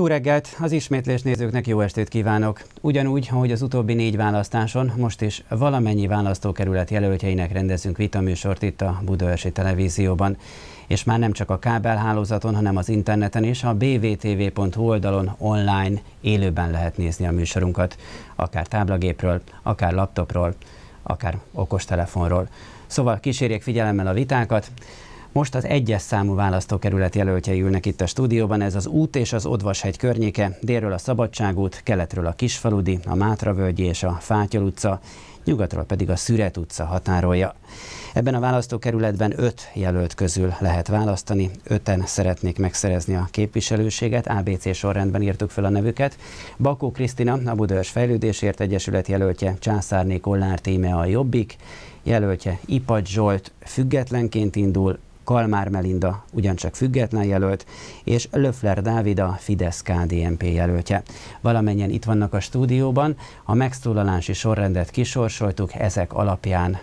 Jó reggelt! Az ismétlés nézőknek jó estét kívánok! Ugyanúgy, ahogy az utóbbi 4 választáson, most is valamennyi választókerület jelöltjeinek rendezünk vitaműsort itt a Budaörsi Televízióban. És már nem csak a kábelhálózaton, hanem az interneten is, a bvtv.hu oldalon online élőben lehet nézni a műsorunkat. Akár táblagépről, akár laptopról, akár okostelefonról. Szóval kísérjék figyelemmel a vitákat. Most az 1-es számú választókerület jelöltjei ülnek itt a stúdióban, ez az út és az Odvashegy környéke, délről a Szabadságút, keletről a Kisfaludi, a Mátravölgyi és a Fátyol utca, nyugatról pedig a Szüret utca határolja. Ebben a választókerületben 5 jelölt közül lehet választani, 5-en szeretnék megszerezni a képviselőséget, ABC sorrendben írtuk fel a nevüket. Bakó Krisztina, a Budaörs Fejlődésért Egyesület jelöltje, Császárné Kollár Tíme a Jobbik, jelöltje Ipacs Zsolt függetlenként indul, Kalmár Melinda ugyancsak független jelölt, és Löffler Dávid a Fidesz-KDNP jelöltje. Valamennyien itt vannak a stúdióban, a megszólalási sorrendet kisorsoltuk, ezek alapján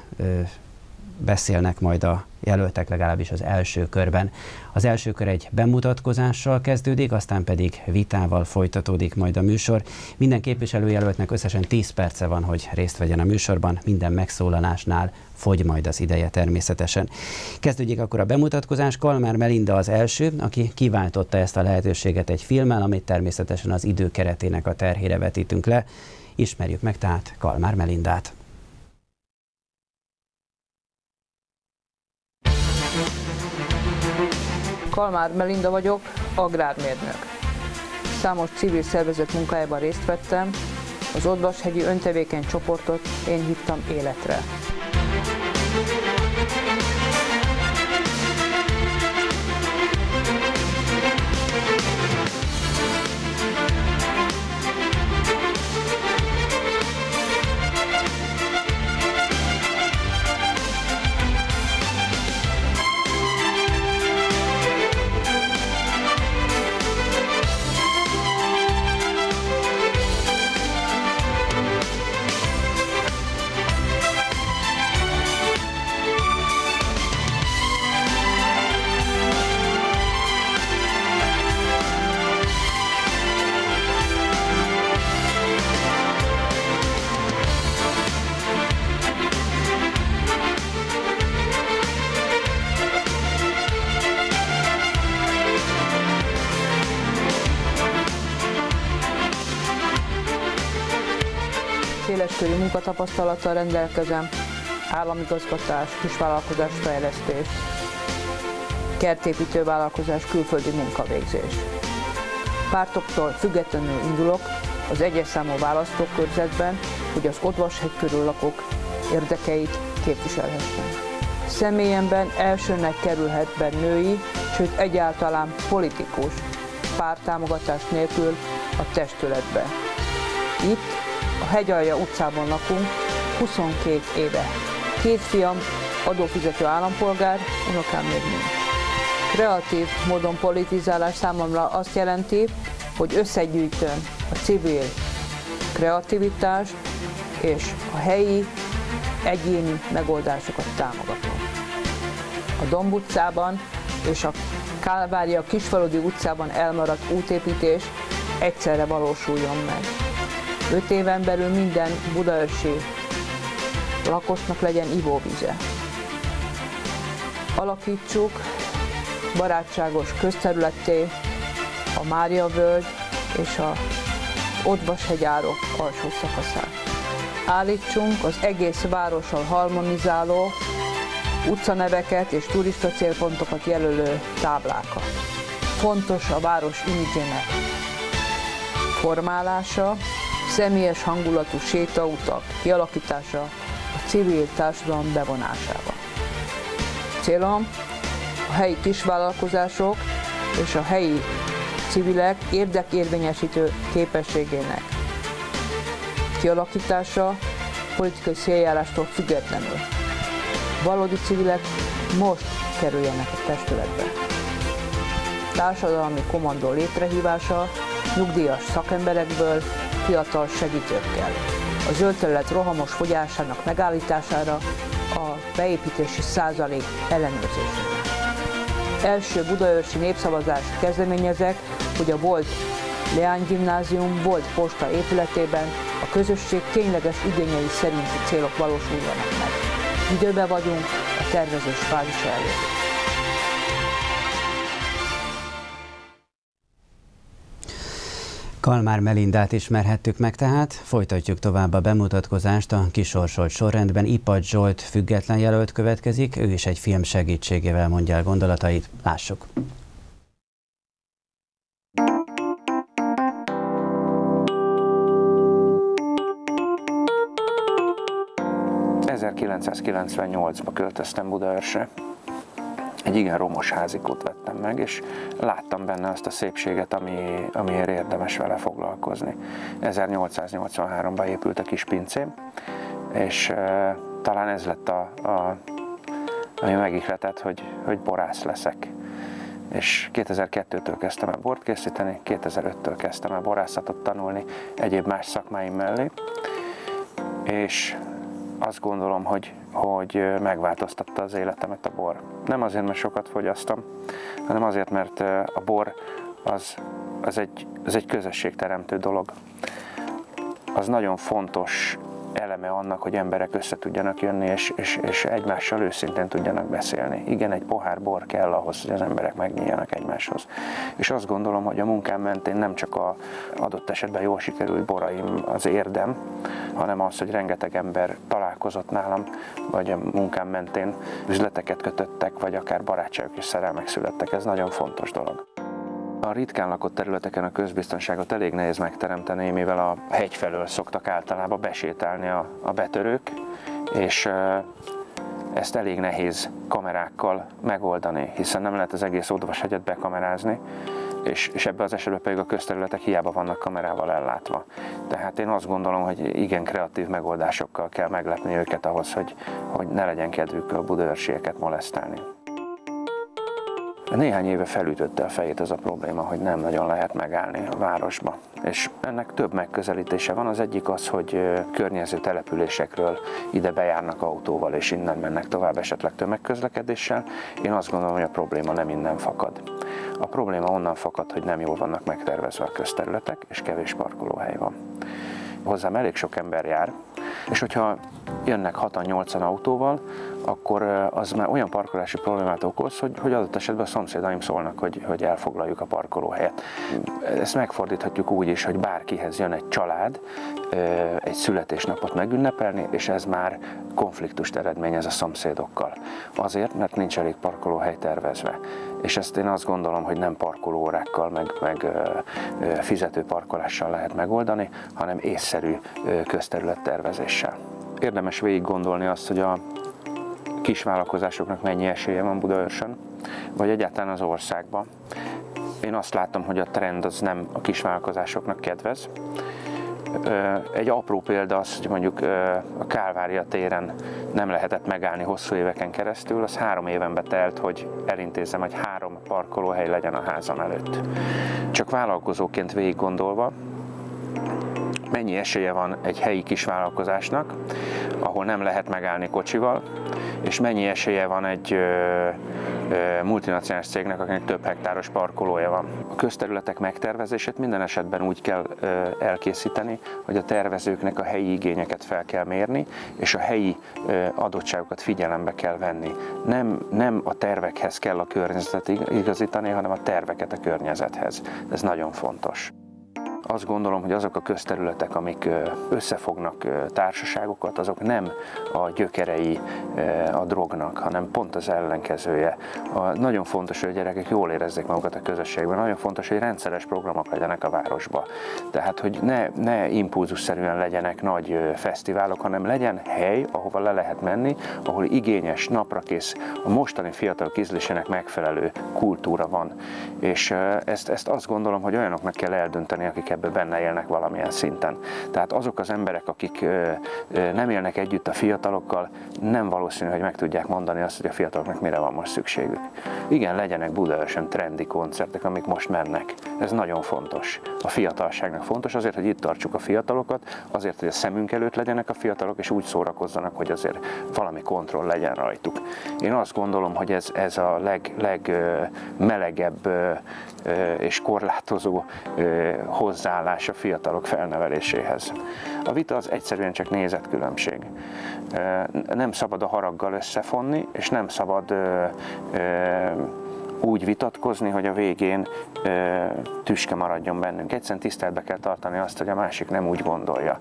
beszélnek majd a jelöltek, legalábbis az első körben. Az első kör egy bemutatkozással kezdődik, aztán pedig vitával folytatódik majd a műsor. Minden képviselőjelöltnek összesen 10 perce van, hogy részt vegyen a műsorban, minden megszólalásnál fogy majd az ideje természetesen. Kezdődjék akkor a bemutatkozás. Kalmár Melinda az első, aki kiváltotta ezt a lehetőséget egy filmmel, amit természetesen az idő keretének a terhére vetítünk le. Ismerjük meg tehát Kalmár Melindát. Kalmár Melinda vagyok, agrármérnök. Számos civil szervezet munkájában részt vettem, az Odvashegyi öntevékeny csoportot én hívtam életre. Széleskörű munkatapasztalattal rendelkezem, államigazgatás, kisvállalkozás fejlesztés, kertépítő vállalkozás, külföldi munkavégzés. Pártoktól függetlenül indulok az 1-es számú választókörzetben, hogy az Odvashegy körül lakók érdekeit képviselhessem. Személyemben elsőnek kerülhet be női, sőt egyáltalán politikus párttámogatás nélkül a testületbe. Itt a Hegyalja utcában lakunk 22 éve. 2 fiam adófizető állampolgár, unokám még nincs. Kreatív módon politizálás számomra azt jelenti, hogy összegyűjtöm a civil kreativitást és a helyi egyéni megoldásokat támogatom. A Domb utcában és a Kálvária Kisfaludi utcában elmaradt útépítés egyszerre valósuljon meg. 5 éven belül minden budaörsi lakosnak legyen ivóvíze. Alakítsuk barátságos közterületté a Mária-völgy és a Odvashegy-árok alsó szakaszát. Állítsunk az egész várossal harmonizáló utcaneveket és turista célpontokat jelölő táblákat. Fontos a város imidzsének formálása, személyes hangulatú sétautak kialakítása a civil társadalom bevonásával. Célom a helyi kisvállalkozások és a helyi civilek érdekérvényesítő képességének kialakítása politikai céljárástól függetlenül. Valódi civilek most kerüljenek a testületbe. Társadalmi kommandó létrehívása nyugdíjas szakemberekből, fiatal segítőkkel. A zöld terület rohamos fogyásának megállítására, a beépítési százalék ellenőrzésére. Első budaörsi népszavazást kezdeményezek, hogy a volt leánygimnázium volt posta épületében a közösség tényleges igényei szerinti célok valósuljanak meg. Időben vagyunk a tervezés fázisa előtt. Kalmár Melindát ismerhettük meg tehát, folytatjuk tovább a bemutatkozást a kisorsolt sorrendben. Ipacs Zsolt független jelölt következik, ő is egy film segítségével mondja el gondolatait. Lássuk! ...1998-ba költöztem Budaörsre. Egy igen romos házikót vettem meg, és láttam benne azt a szépséget, amiért érdemes vele foglalkozni. 1883-ban épült a kis pincém, és talán ez lett ami megihletett, hogy borász leszek. És 2002-től kezdtem el bort készíteni, 2005-től kezdtem el borászatot tanulni egyéb más szakmáim mellé, és azt gondolom, hogy megváltoztatta az életemet a bor. Nem azért, mert sokat fogyasztom, hanem azért, mert a bor az egy közösségteremtő dolog. Az nagyon fontos eleme annak, hogy emberek össze tudjanak jönni, és egymással őszintén tudjanak beszélni. Igen, egy pohár bor kell ahhoz, hogy az emberek megnyíljanak egymáshoz. És azt gondolom, hogy a munkám mentén nem csak az adott esetben jól sikerült boraim az érdem, hanem az, hogy rengeteg ember találkozott nálam, vagy a munkám mentén üzleteket kötöttek, vagy akár barátságok és szerelmek születtek. Ez nagyon fontos dolog. A ritkán lakott területeken a közbiztonságot elég nehéz megteremteni, mivel a hegy felől szoktak általában besétálni a betörők, és ezt elég nehéz kamerákkal megoldani, hiszen nem lehet az egész Odvashegyet bekamerázni, és ebben az esetben pedig a közterületek hiába vannak kamerával ellátva. Tehát én azt gondolom, hogy igen kreatív megoldásokkal kell meglepni őket ahhoz, hogy ne legyen kedvük a budaörsieket molesztálni. Néhány éve felütötte a fejét ez a probléma, hogy nem nagyon lehet megállni a városba. És ennek több megközelítése van. Az egyik az, hogy környező településekről ide bejárnak autóval, és innen mennek tovább esetleg tömegközlekedéssel. Én azt gondolom, hogy a probléma nem innen fakad. A probléma onnan fakad, hogy nem jól vannak megtervezve a közterületek, és kevés parkolóhely van. Hozzám elég sok ember jár, és hogyha jönnek 6-8-an autóval, akkor az már olyan parkolási problémát okoz, hogy adott esetben a szomszédaim szólnak, hogy elfoglaljuk a parkolóhelyet. Ezt megfordíthatjuk úgy is, hogy bárkihez jön egy család egy születésnapot megünnepelni, és ez már konfliktust eredményez a szomszédokkal. Azért, mert nincs elég parkolóhely tervezve. És ezt én azt gondolom, hogy nem parkolóórákkal, meg fizető parkolással lehet megoldani, hanem észszerű közterülettervezéssel. Érdemes végig gondolni azt, hogy a kisvállalkozásoknak mennyi esélye van Budaörsön, vagy egyáltalán az országban. Én azt látom, hogy a trend az nem a kisvállalkozásoknak kedvez. Egy apró példa az, hogy mondjuk a Kálvária téren nem lehetett megállni hosszú éveken keresztül, az 3 évenbe telt, hogy elintézzem, hogy 3 parkolóhely legyen a házam előtt. Csak vállalkozóként végig gondolva, mennyi esélye van egy helyi kisvállalkozásnak, ahol nem lehet megállni kocsival, és mennyi esélye van egy multinacionális cégnek, akinek több hektáros parkolója van. A közterületek megtervezését minden esetben úgy kell elkészíteni, hogy a tervezőknek a helyi igényeket fel kell mérni, és a helyi adottságokat figyelembe kell venni. Nem a tervekhez kell a környezetet igazítani, hanem a terveket a környezethez. Ez nagyon fontos. Azt gondolom, hogy azok a közterületek, amik összefognak társaságokat, azok nem a gyökerei a drognak, hanem pont az ellenkezője. Nagyon fontos, hogy a gyerekek jól érezzék magukat a közösségben, nagyon fontos, hogy rendszeres programok legyenek a városba. Tehát, hogy ne impulzusszerűen legyenek nagy fesztiválok, hanem legyen hely, ahova le lehet menni, ahol igényes, naprakész, a mostani fiatalok ízlésének megfelelő kultúra van. És ezt azt gondolom, hogy olyanoknak kell eldönteni, akik ebben benne élnek valamilyen szinten. Tehát azok az emberek, akik nem élnek együtt a fiatalokkal, nem valószínű, hogy meg tudják mondani azt, hogy a fiataloknak mire van most szükségük. Igen, legyenek Budaörsön trendi koncertek, amik most mennek. Ez nagyon fontos. A fiatalságnak fontos azért, hogy itt tartsuk a fiatalokat, azért, hogy a szemünk előtt legyenek a fiatalok, és úgy szórakozzanak, hogy azért valami kontroll legyen rajtuk. Én azt gondolom, hogy ez a legmelegebb és korlátozó hozzáállás a fiatalok felneveléséhez. A vita az egyszerűen csak nézetkülönbség. Nem szabad a haraggal összefonni, és nem szabad úgy vitatkozni, hogy a végén tüske maradjon bennünk. Egyszerűen tiszteletbe kell tartani azt, hogy a másik nem úgy gondolja.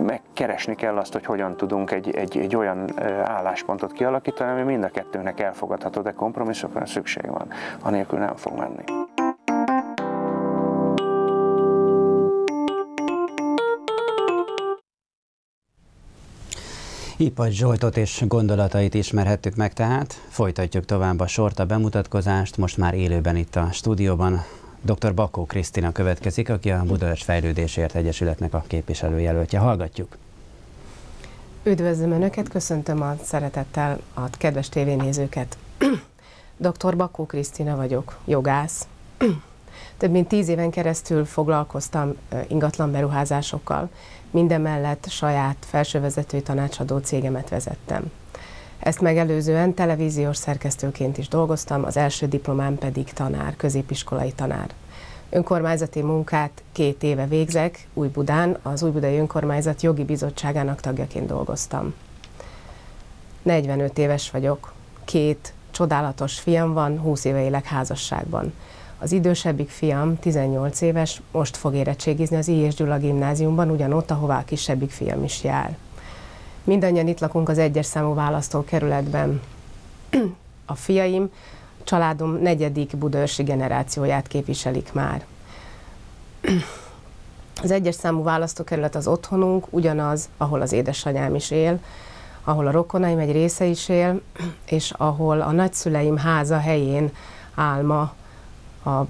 Megkeresni kell azt, hogy hogyan tudunk egy olyan álláspontot kialakítani, ami mind a kettőnek elfogadható, de kompromisszumra szükség van. Anélkül nem fog menni. Ipad Zsoltot és gondolatait ismerhettük meg tehát. Folytatjuk tovább a sort, a bemutatkozást, most már élőben itt a stúdióban. Dr. Bakó Krisztina következik, aki a Budaörs Fejlődésért Egyesületnek a képviselőjelöltje. Hallgatjuk! Üdvözlöm Önöket, köszöntöm a szeretettel a kedves tévénézőket. Dr. Bakó Krisztina vagyok, jogász. Több mint 10 éven keresztül foglalkoztam ingatlan beruházásokkal. Mindemellett saját felsővezetői tanácsadó cégemet vezettem. Ezt megelőzően televíziós szerkesztőként is dolgoztam, az első diplomám pedig tanár, középiskolai tanár. Önkormányzati munkát 2 éve végzek, Újbudán, az Újbudai Önkormányzat jogi bizottságának tagjaként dolgoztam. 45 éves vagyok, 2 csodálatos fiam van, 20 éve élek házasságban. Az idősebbik fiam, 18 éves, most fog érettségizni az I. és Gyula gimnáziumban, ugyanott, ahová a kisebbik fiam is jár. Mindannyian itt lakunk az 1-es számú választókerületben. A fiaim, családom 4. budaörsi generációját képviselik már. Az 1-es számú választókerület az otthonunk, ugyanaz, ahol az édesanyám is él, ahol a rokonaim egy része is él, és ahol a nagyszüleim háza helyén áll ma a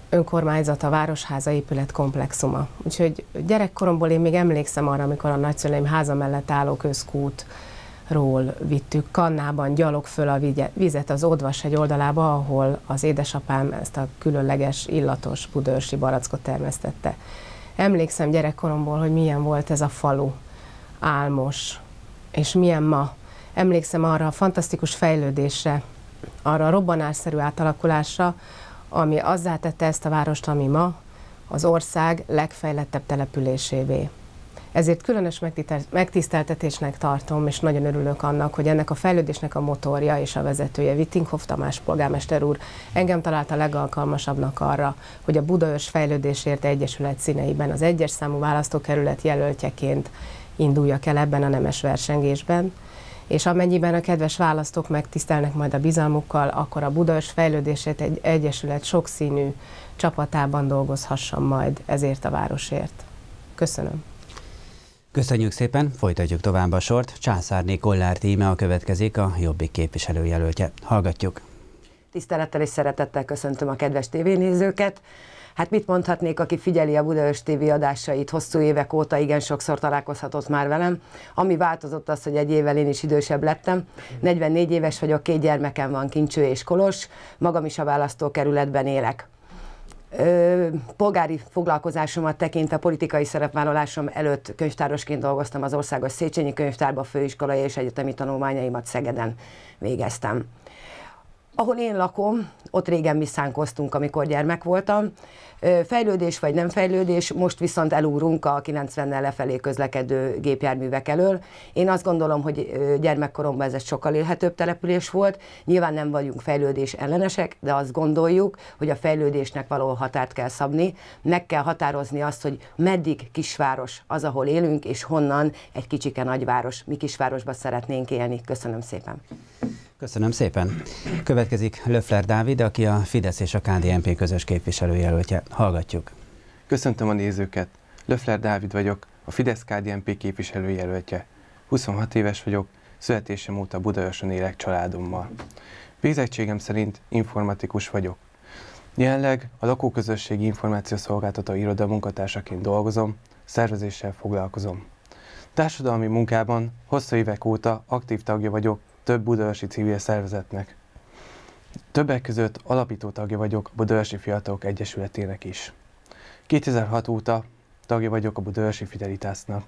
önkormányzat, a Városháza épület komplexuma. Úgyhogy gyerekkoromból én még emlékszem arra, amikor a nagyszüleim háza mellett álló közkútról vittük kannában gyalog föl a vizet az Odvashegy oldalába, ahol az édesapám ezt a különleges, illatos budaörsi barackot termesztette. Emlékszem gyerekkoromból, hogy milyen volt ez a falu, álmos, és milyen ma. Emlékszem arra a fantasztikus fejlődésre, arra a robbanásszerű átalakulásra, ami azzá tette ezt a várost, ami ma az ország legfejlettebb településévé. Ezért különös megtiszteltetésnek tartom, és nagyon örülök annak, hogy ennek a fejlődésnek a motorja és a vezetője, Vittinghoff Tamás polgármester úr engem találta legalkalmasabbnak arra, hogy a Budaörs Fejlődésért Egyesület színeiben az 1-es számú választókerület jelöltjeként induljak el ebben a nemes versengésben, és amennyiben a kedves választók megtisztelnek majd a bizalmukkal, akkor a Budaörs Fejlődésért Egyesület sokszínű csapatában dolgozhassam majd ezért a városért. Köszönöm. Köszönjük szépen, folytatjuk tovább a sort. Császárné Kollár Tímea következik, a Jobbik képviselőjelöltje. Hallgatjuk. Tisztelettel és szeretettel köszöntöm a kedves tévénézőket. Hát mit mondhatnék, aki figyeli a Budaörs TV adásait hosszú évek óta, igen sokszor találkozhatott már velem. Ami változott az, hogy egy évvel én is idősebb lettem. 44 éves vagyok, 2 gyermekem van, Kincső és Kolos, magam is a választókerületben élek. Polgári foglalkozásomat tekintve politikai szerepvállalásom előtt könyvtárosként dolgoztam az Országos Széchenyi Könyvtárban, főiskolai és egyetemi tanulmányaimat Szegeden végeztem. Ahol én lakom, ott régen mi szánkoztunk, amikor gyermek voltam. Fejlődés vagy nem fejlődés, most viszont elugrunk a 90-nel lefelé közlekedő gépjárművek elől. Én azt gondolom, hogy gyermekkoromban ez egy sokkal élhetőbb település volt. Nyilván nem vagyunk fejlődés ellenesek, de azt gondoljuk, hogy a fejlődésnek való határt kell szabni. Meg kell határozni azt, hogy meddig kisváros az, ahol élünk, és honnan egy kicsike nagyváros. Mi kisvárosban szeretnénk élni. Köszönöm szépen. Köszönöm szépen. Következik Löffler Dávid, aki a Fidesz és a KDNP közös képviselőjelöltje. Hallgatjuk. Köszöntöm a nézőket. Löffler Dávid vagyok, a Fidesz-KDNP képviselőjelöltje. 26 éves vagyok, születésem óta Budaörsön élek családommal. Végzettségem szerint informatikus vagyok. Jelenleg a lakóközösségi információszolgáltató iroda munkatársaként dolgozom, szervezéssel foglalkozom. Társadalmi munkában hosszú évek óta aktív tagja vagyok több budaörsi civil szervezetnek. Többek között alapító tagja vagyok a Budaörsi Fiatalok Egyesületének is. 2006 óta tagja vagyok a Budaörsi Fidelitasnak,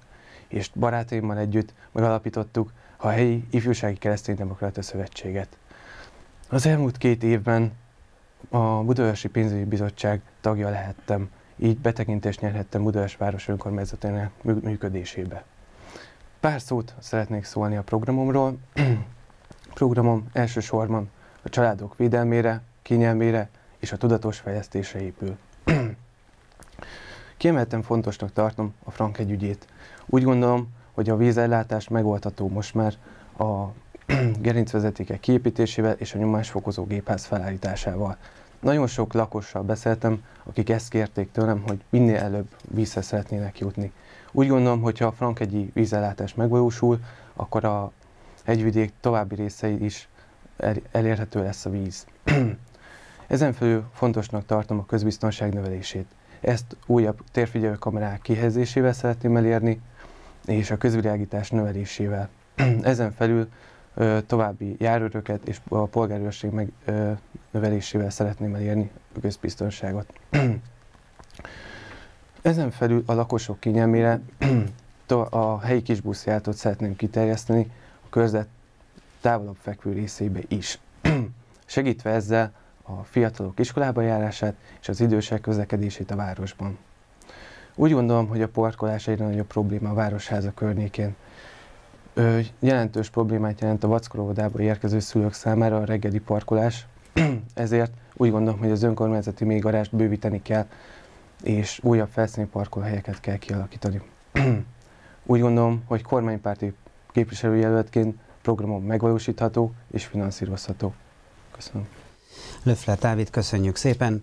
és barátaimmal együtt megalapítottuk a helyi Ifjúsági Kereszténydemokrata Szövetséget. Az elmúlt 2 évben a Budaörsi Pénzügyi Bizottság tagja lehettem, így betekintést nyerhettem Budaörs város önkormányzatának működésébe. Pár szót szeretnék szólni a programomról. Programom elsősorban a családok védelmére, kényelmére és a tudatos fejlesztésre épül. Kiemelten fontosnak tartom a Frank-hegy ügyét. Úgy gondolom, hogy a vízellátás megoldható most már a gerincvezetékek kiépítésével és a nyomásfokozó gépház felállításával. Nagyon sok lakossal beszéltem, akik ezt kérték tőlem, hogy minél előbb vízhez szeretnének jutni. Úgy gondolom, hogy ha a frankhegyi vízellátás megvalósul, akkor a hegyvidék további részei is elérhető lesz a víz. Ezen felül fontosnak tartom a közbiztonság növelését. Ezt újabb térfigyelő kamerák kihelyezésével szeretném elérni, és a közvilágítás növelésével. Ezen felül további járőröket és a polgárőrség növelésével szeretném elérni a közbiztonságot. Ezen felül a lakosok kényelmére a helyi kisbuszjáratot szeretném kiterjeszteni a körzet távolabb fekvő részébe is, segítve ezzel a fiatalok iskolába járását és az idősek közlekedését a városban. Úgy gondolom, hogy a parkolás egyre nagyobb probléma a Városháza környékén. Jelentős problémát jelent a Vackor-óvodába érkező szülők számára a reggeli parkolás, ezért úgy gondolom, hogy az önkormányzati mélygarást bővíteni kell, és újabb felszíni parkolóhelyeket kell kialakítani. Úgy gondolom, hogy kormánypárti képviselőjelöltként programom megvalósítható és finanszírozható. Köszönöm. Löffler Dávid, köszönjük szépen.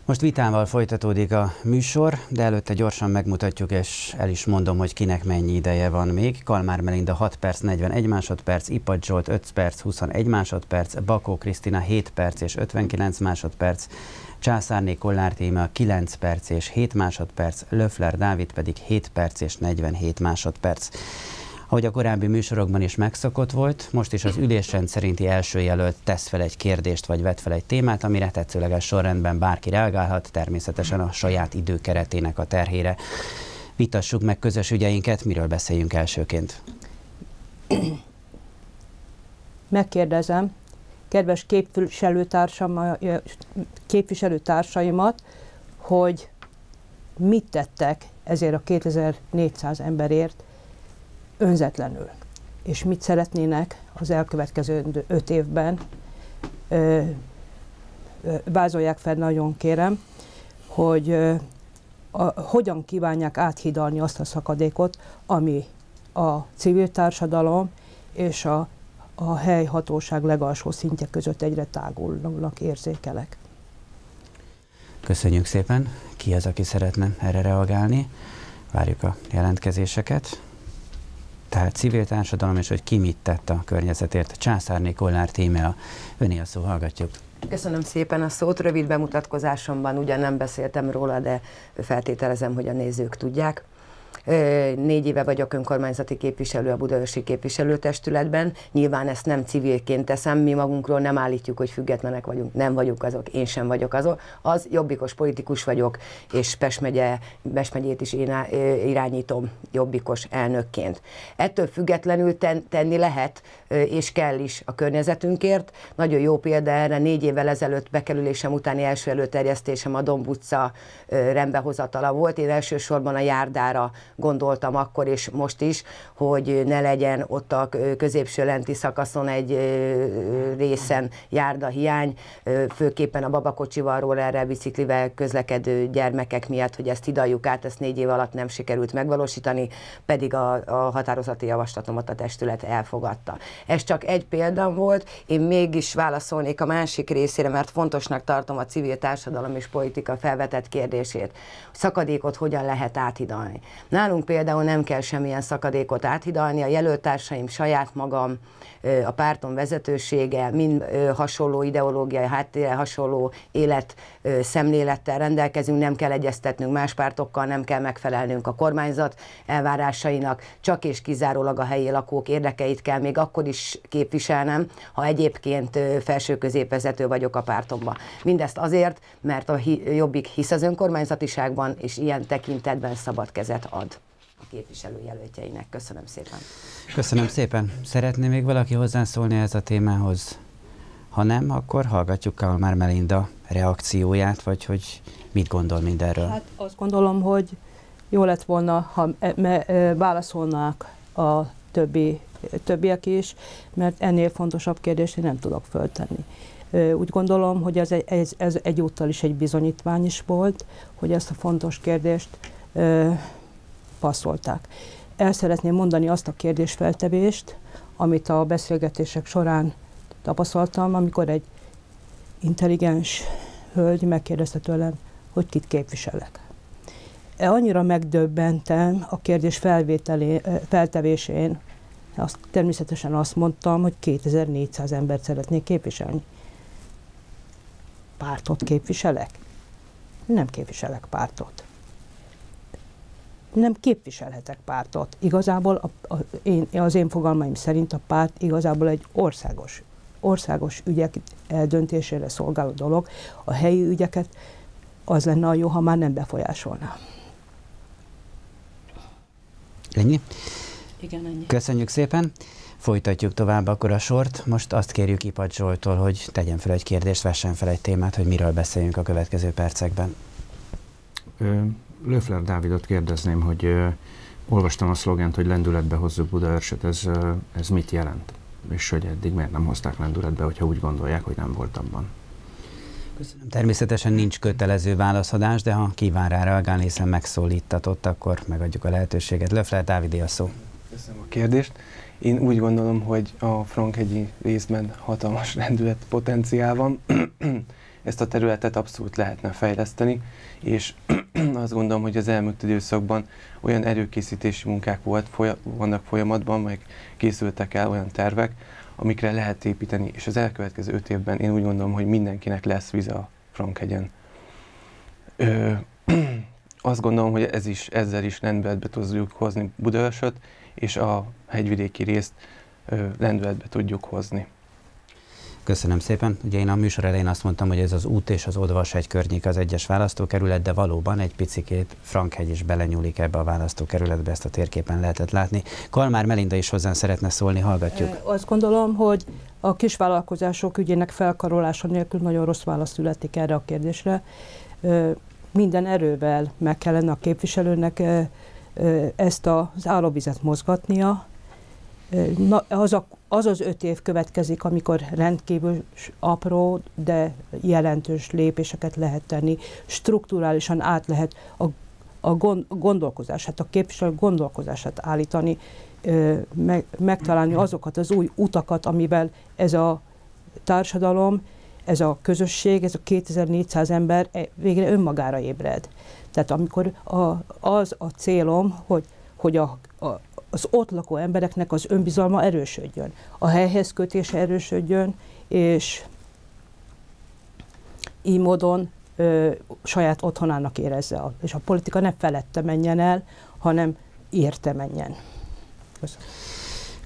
Most vitával folytatódik a műsor, de előtte gyorsan megmutatjuk, és el is mondom, hogy kinek mennyi ideje van még. Kalmár Melinda 6 perc 41 másodperc, Ipacs Zsolt 5 perc 21 másodperc, Bakó Krisztina 7 perc és 59 másodperc, Császárné Kollár Tímea 9 perc és 7 másodperc, Löffler Dávid pedig 7 perc és 47 másodperc. Ahogy a korábbi műsorokban is megszokott volt, most is az ülésrend szerinti első jelölt tesz fel egy kérdést vagy vet fel egy témát, amire tetszőleges sorrendben bárki reagálhat, természetesen a saját időkeretének a terhére. Vitassuk meg közös ügyeinket, miről beszéljünk elsőként. Megkérdezem kedves képviselőtársaimat, hogy mit tettek ezért a 2400 emberért önzetlenül, és mit szeretnének az elkövetkező 5 évben. Vázolják fel, nagyon kérem, hogy hogyan kívánják áthidalni azt a szakadékot, ami a civil társadalom és a helyhatóság legalsó szintje között egyre tágulnak érzékelek. Köszönjük szépen. Ki az, aki szeretne erre reagálni? Várjuk a jelentkezéseket. Tehát civil társadalom, és hogy ki mit tett a környezetért. Császárné Kollár Tímea, öné a szó, hallgatjuk. Köszönöm szépen a szót. Rövid bemutatkozásomban ugyan nem beszéltem róla, de feltételezem, hogy a nézők tudják. 4 éve vagyok önkormányzati képviselő a Budaörsi Képviselőtestületben. Nyilván ezt nem civilként teszem, mi magunkról nem állítjuk, hogy függetlenek vagyunk, nem vagyunk azok, én sem vagyok azok. Az jobbikos politikus vagyok, és Pest megyét is irányítom jobbikos elnökként. Ettől függetlenül tenni lehet, és kell is a környezetünkért. Nagyon jó példa erre, 4 évvel ezelőtt bekerülésem utáni első előterjesztésem a Domb utca rendbehozatala volt. Én elsősorban a járdára gondoltam akkor és most is, hogy ne legyen ott a középső lenti szakaszon egy részen járdahiány, főképpen a babakocsival, rollerrel, biciklivel közlekedő gyermekek miatt, hogy ezt hidaljuk át, ezt 4 év alatt nem sikerült megvalósítani, pedig a határozati javaslatomat a testület elfogadta. Ez csak egy példa volt, én mégis válaszolnék a másik részére, mert fontosnak tartom a civil társadalom és politika felvetett kérdését. Szakadékot hogyan lehet áthidalni. Nálunk például nem kell semmilyen szakadékot áthidalni, a jelöltársaim, saját magam, a párton vezetősége, mind hasonló ideológiai háttérrel, hasonló életszemlélettel rendelkezünk, nem kell egyeztetnünk más pártokkal, nem kell megfelelnünk a kormányzat elvárásainak, csak és kizárólag a helyi lakók érdekeit kell még akkor is képviselnem, ha egyébként felső középvezető vagyok a pártomban. Mindezt azért, mert a Jobbik hisz az önkormányzatiságban, és ilyen tekintetben szabad kezet ad a képviselőjelöltjeinek. Köszönöm szépen. Köszönöm szépen. Szeretné még valaki hozzászólni ez a témához? Ha nem, akkor hallgatjuk Kalmár Melinda reakcióját, vagy hogy mit gondol mindenről. Hát azt gondolom, hogy jó lett volna, ha válaszolnák a többiek is, mert ennél fontosabb kérdést én nem tudok föltenni. Úgy gondolom, hogy ez egyúttal is egy bizonyítvány is volt, hogy ezt a fontos kérdést passzolták. El szeretném mondani azt a kérdésfeltevést, amit a beszélgetések során tapasztaltam, amikor egy intelligens hölgy megkérdezte tőlem, hogy kit képviselek. Annyira megdöbbentem a kérdés feltevésén, természetesen azt mondtam, hogy 2400 embert szeretnék képviselni. Pártot képviselek? Nem képviselek pártot. Nem képviselhetek pártot. Igazából az én fogalmaim szerint a párt igazából egy országos ügyek eldöntésére szolgáló dolog. A helyi ügyeket az lenne a jó, ha már nem befolyásolná. Ennyi? Igen, ennyi. Köszönjük szépen. Folytatjuk tovább akkor a sort. Most azt kérjük Ipacs Zsolttól, hogy tegyen fel egy kérdést, vessen fel egy témát, hogy miről beszéljünk a következő percekben. Löffler Dávidot kérdezném, hogy olvastam a szlogent, hogy lendületbe hozzuk Budaörsöt, ez mit jelent? És hogy eddig miért nem hozták lendületbe, hogyha úgy gondolják, hogy nem volt abban? Köszönöm. Természetesen nincs kötelező válaszadás, de ha kíván rá reagálni, hiszen megszólítatott, akkor megadjuk a lehetőséget. Löffler Dávidé a szó. Köszönöm a kérdést. Én úgy gondolom, hogy a Frankhegyi részben hatalmas lendület potenciál van. Ezt a területet abszolút lehetne fejleszteni, és azt gondolom, hogy az elmúlt időszakban olyan erőkészítési munkák vannak folyamatban, meg készültek el olyan tervek, amikre lehet építeni, és az elkövetkező 5 évben én úgy gondolom, hogy mindenkinek lesz vize a Frankhegyen. Azt gondolom, hogy ezzel is lendületbe tudjuk hozni Budaörsöt, és a hegyvidéki részt lendületbe tudjuk hozni. Köszönöm szépen. Ugye én a műsor elején azt mondtam, hogy ez az út és az Odvashegy környék az egyes választókerület, de valóban egy picikét Frankhegy is belenyúlik ebbe a választókerületbe, ezt a térképen lehetett látni. Kalmár Melinda is hozzá szeretne szólni, hallgatjuk. Azt gondolom, hogy a kisvállalkozások ügyének felkarolása nélkül nagyon rossz válasz születik erre a kérdésre. Minden erővel meg kellene a képviselőnek ezt az állóvizet mozgatnia. Az 5 év következik, amikor rendkívül apró, de jelentős lépéseket lehet tenni, strukturálisan át lehet a gondolkozását, a képviselő gondolkozását állítani, megtalálni azokat az új utakat, amivel ez a társadalom, ez a közösség, ez a 2400 ember végre önmagára ébred. Tehát amikor az a célom, hogy az ott lakó embereknek az önbizalma erősödjön, a helyhez kötése erősödjön, és így módon saját otthonának érezze. És a politika ne felette menjen el, hanem érte menjen. Köszönöm.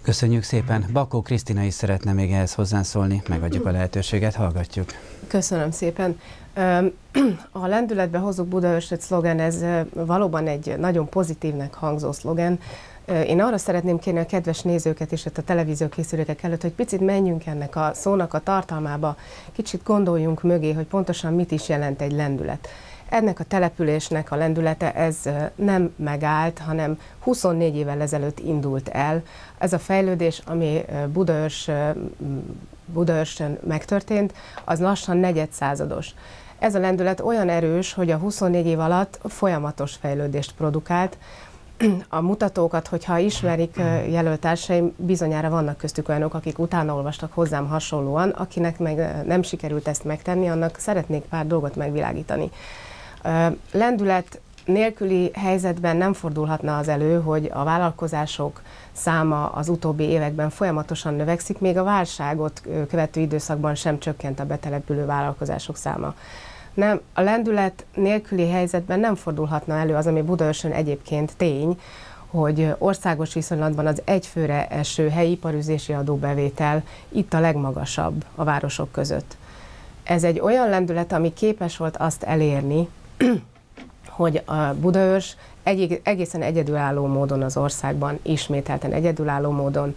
Köszönjük szépen. Bakó Krisztina is szeretne még ehhez hozzászólni, megadjuk a lehetőséget, hallgatjuk. Köszönöm szépen. A lendületbe hozzuk Budaörsöt szlogen, ez valóban egy nagyon pozitívnek hangzó szlogen. Én arra szeretném kérni a kedves nézőket és a televízió készülékek előtt, hogy picit menjünk ennek a szónak a tartalmába, kicsit gondoljunk mögé, hogy pontosan mit is jelent egy lendület. Ennek a településnek a lendülete ez nem megállt, hanem 24 évvel ezelőtt indult el. Ez a fejlődés, ami Budaörsön megtörtént, az lassan negyedszázados. Ez a lendület olyan erős, hogy a 24 év alatt folyamatos fejlődést produkált. A mutatókat, hogyha ismerik jelöltársaim, bizonyára vannak köztük olyanok, akik utána olvastak hozzám hasonlóan, akinek meg nem sikerült ezt megtenni, annak szeretnék pár dolgot megvilágítani. Lendület nélküli helyzetben nem fordulhatna az elő, hogy a vállalkozások száma az utóbbi években folyamatosan növekszik, még a válságot követő időszakban sem csökkent a betelepülő vállalkozások száma. Nem, a lendület nélküli helyzetben nem fordulhatna elő az, ami Budaörsön egyébként tény, hogy országos viszonylatban az egyfőre eső helyi iparüzési adóbevétel itt a legmagasabb a városok között. Ez egy olyan lendület, ami képes volt azt elérni, hogy a Budaörs egészen egyedülálló módon az országban, ismételten egyedülálló módon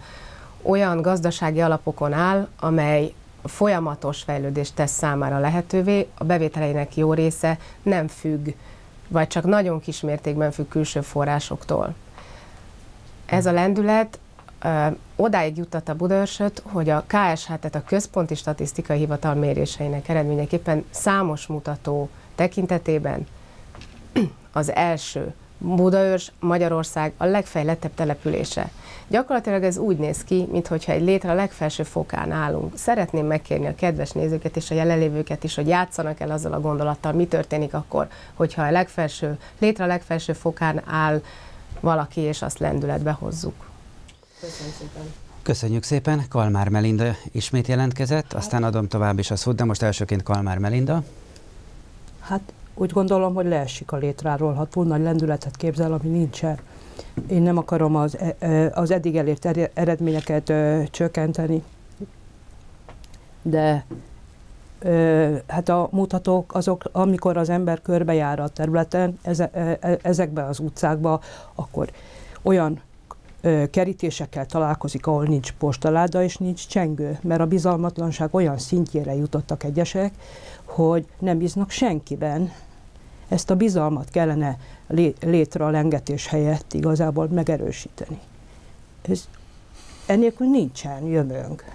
olyan gazdasági alapokon áll, amely folyamatos fejlődést tesz számára lehetővé, a bevételeinek jó része nem függ, vagy csak nagyon kis mértékben függ külső forrásoktól. Ez a lendület odáig juttatta Budaörsöt, hogy a KSH, tehát a Központi Statisztikai Hivatal méréseinek eredményeképpen számos mutató tekintetében az első Budaörs Magyarország a legfejlettebb települése. Gyakorlatilag ez úgy néz ki, mintha egy létre a legfelső fokán állunk. Szeretném megkérni a kedves nézőket és a jelenlévőket is, hogy játszanak el azzal a gondolattal, mi történik akkor, hogyha a létre a legfelső fokán áll valaki, és azt lendületbe hozzuk. Köszönöm szépen. Köszönjük szépen. Kalmár Melinda ismét jelentkezett, aztán adom tovább is a szót, de most elsőként Kalmár Melinda. Hát úgy gondolom, hogy leesik a létráról, ha túl nagy lendületet képzel, ami nincsen. Én nem akarom az eddig elért eredményeket csökkenteni, de hát a mutatók azok, amikor az ember körbejár a területen, ezekben az utcákban, akkor olyan kerítésekkel találkozik, ahol nincs postaláda és nincs csengő, mert a bizalmatlanság olyan szintjére jutottak egyesek, hogy nem bíznak senkiben. Ezt a bizalmat kellene létre a lengetés helyett igazából megerősíteni. Ennélkül nincsen jövőnk.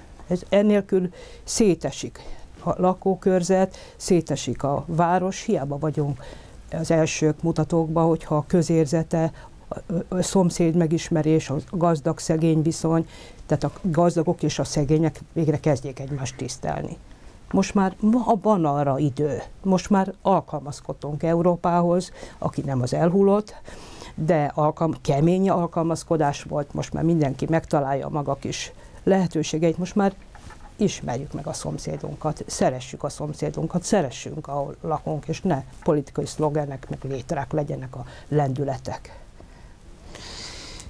Ennélkül szétesik a lakókörzet, szétesik a város, hiába vagyunk az elsők mutatókban, hogyha a közérzete, a szomszéd megismerés, a gazdag-szegény viszony, tehát a gazdagok és a szegények végre kezdjék egymást tisztelni. Most már van arra idő, most már alkalmazkodtunk Európához, aki nem az elhullott, de kemény alkalmazkodás volt, most már mindenki megtalálja a maga kis lehetőségeit, most már ismerjük meg a szomszédunkat, szeressük a szomszédunkat, szeressünk, ahol lakunk, és ne politikai szlogenek, meg létrák legyenek a lendületek.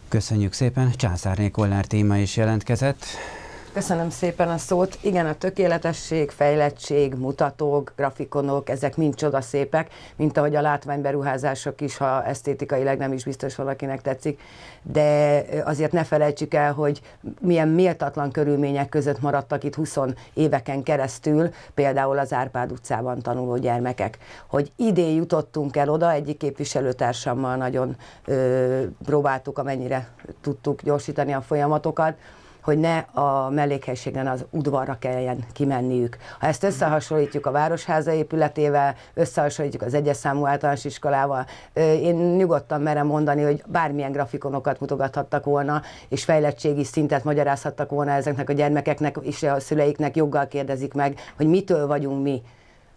Köszönjük szépen. Császárné Kollár téma is jelentkezett. Köszönöm szépen a szót. Igen, a tökéletesség, fejlettség, mutatók, grafikonok, ezek mind csodaszépek, mint ahogy a látványberuházások is, ha esztétikailag nem is biztos valakinek tetszik, de azért ne felejtsük el, hogy milyen méltatlan körülmények között maradtak itt 20 éveken keresztül, például az Árpád utcában tanuló gyermekek. Hogy idén jutottunk el oda, egyik képviselőtársammal nagyon próbáltuk, amennyire tudtuk gyorsítani a folyamatokat, hogy ne a mellékhelységen az udvarra kelljen kimenniük. Ha ezt összehasonlítjuk a Városháza épületével, összehasonlítjuk az egyes számú általános iskolával, én nyugodtan merem mondani, hogy bármilyen grafikonokat mutogathattak volna, és fejlettségi szintet magyarázhattak volna ezeknek a gyermekeknek, és a szüleiknek joggal kérdezik meg, hogy mitől vagyunk mi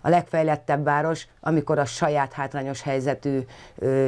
a legfejlettebb város, amikor a saját hátrányos helyzetű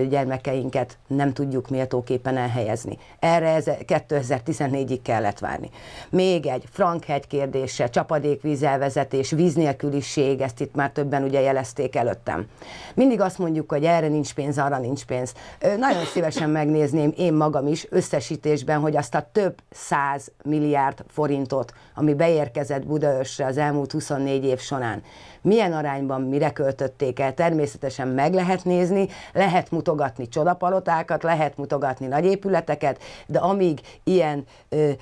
gyermekeinket nem tudjuk méltóképpen elhelyezni. Erre 2014-ig kellett várni. Még egy Frankhegy kérdése, csapadékvízelvezetés, víznélküliség, ezt itt már többen ugye jelezték előttem. Mindig azt mondjuk, hogy erre nincs pénz, arra nincs pénz. Nagyon szívesen megnézném én magam is összesítésben, hogy azt a több 100 milliárd forintot, ami beérkezett Budaörsre az elmúlt 24 év során, milyen arányban mire költötték el, természetesen meg lehet nézni, lehet mutogatni csodapalotákat, lehet mutogatni nagy épületeket, de amíg ilyen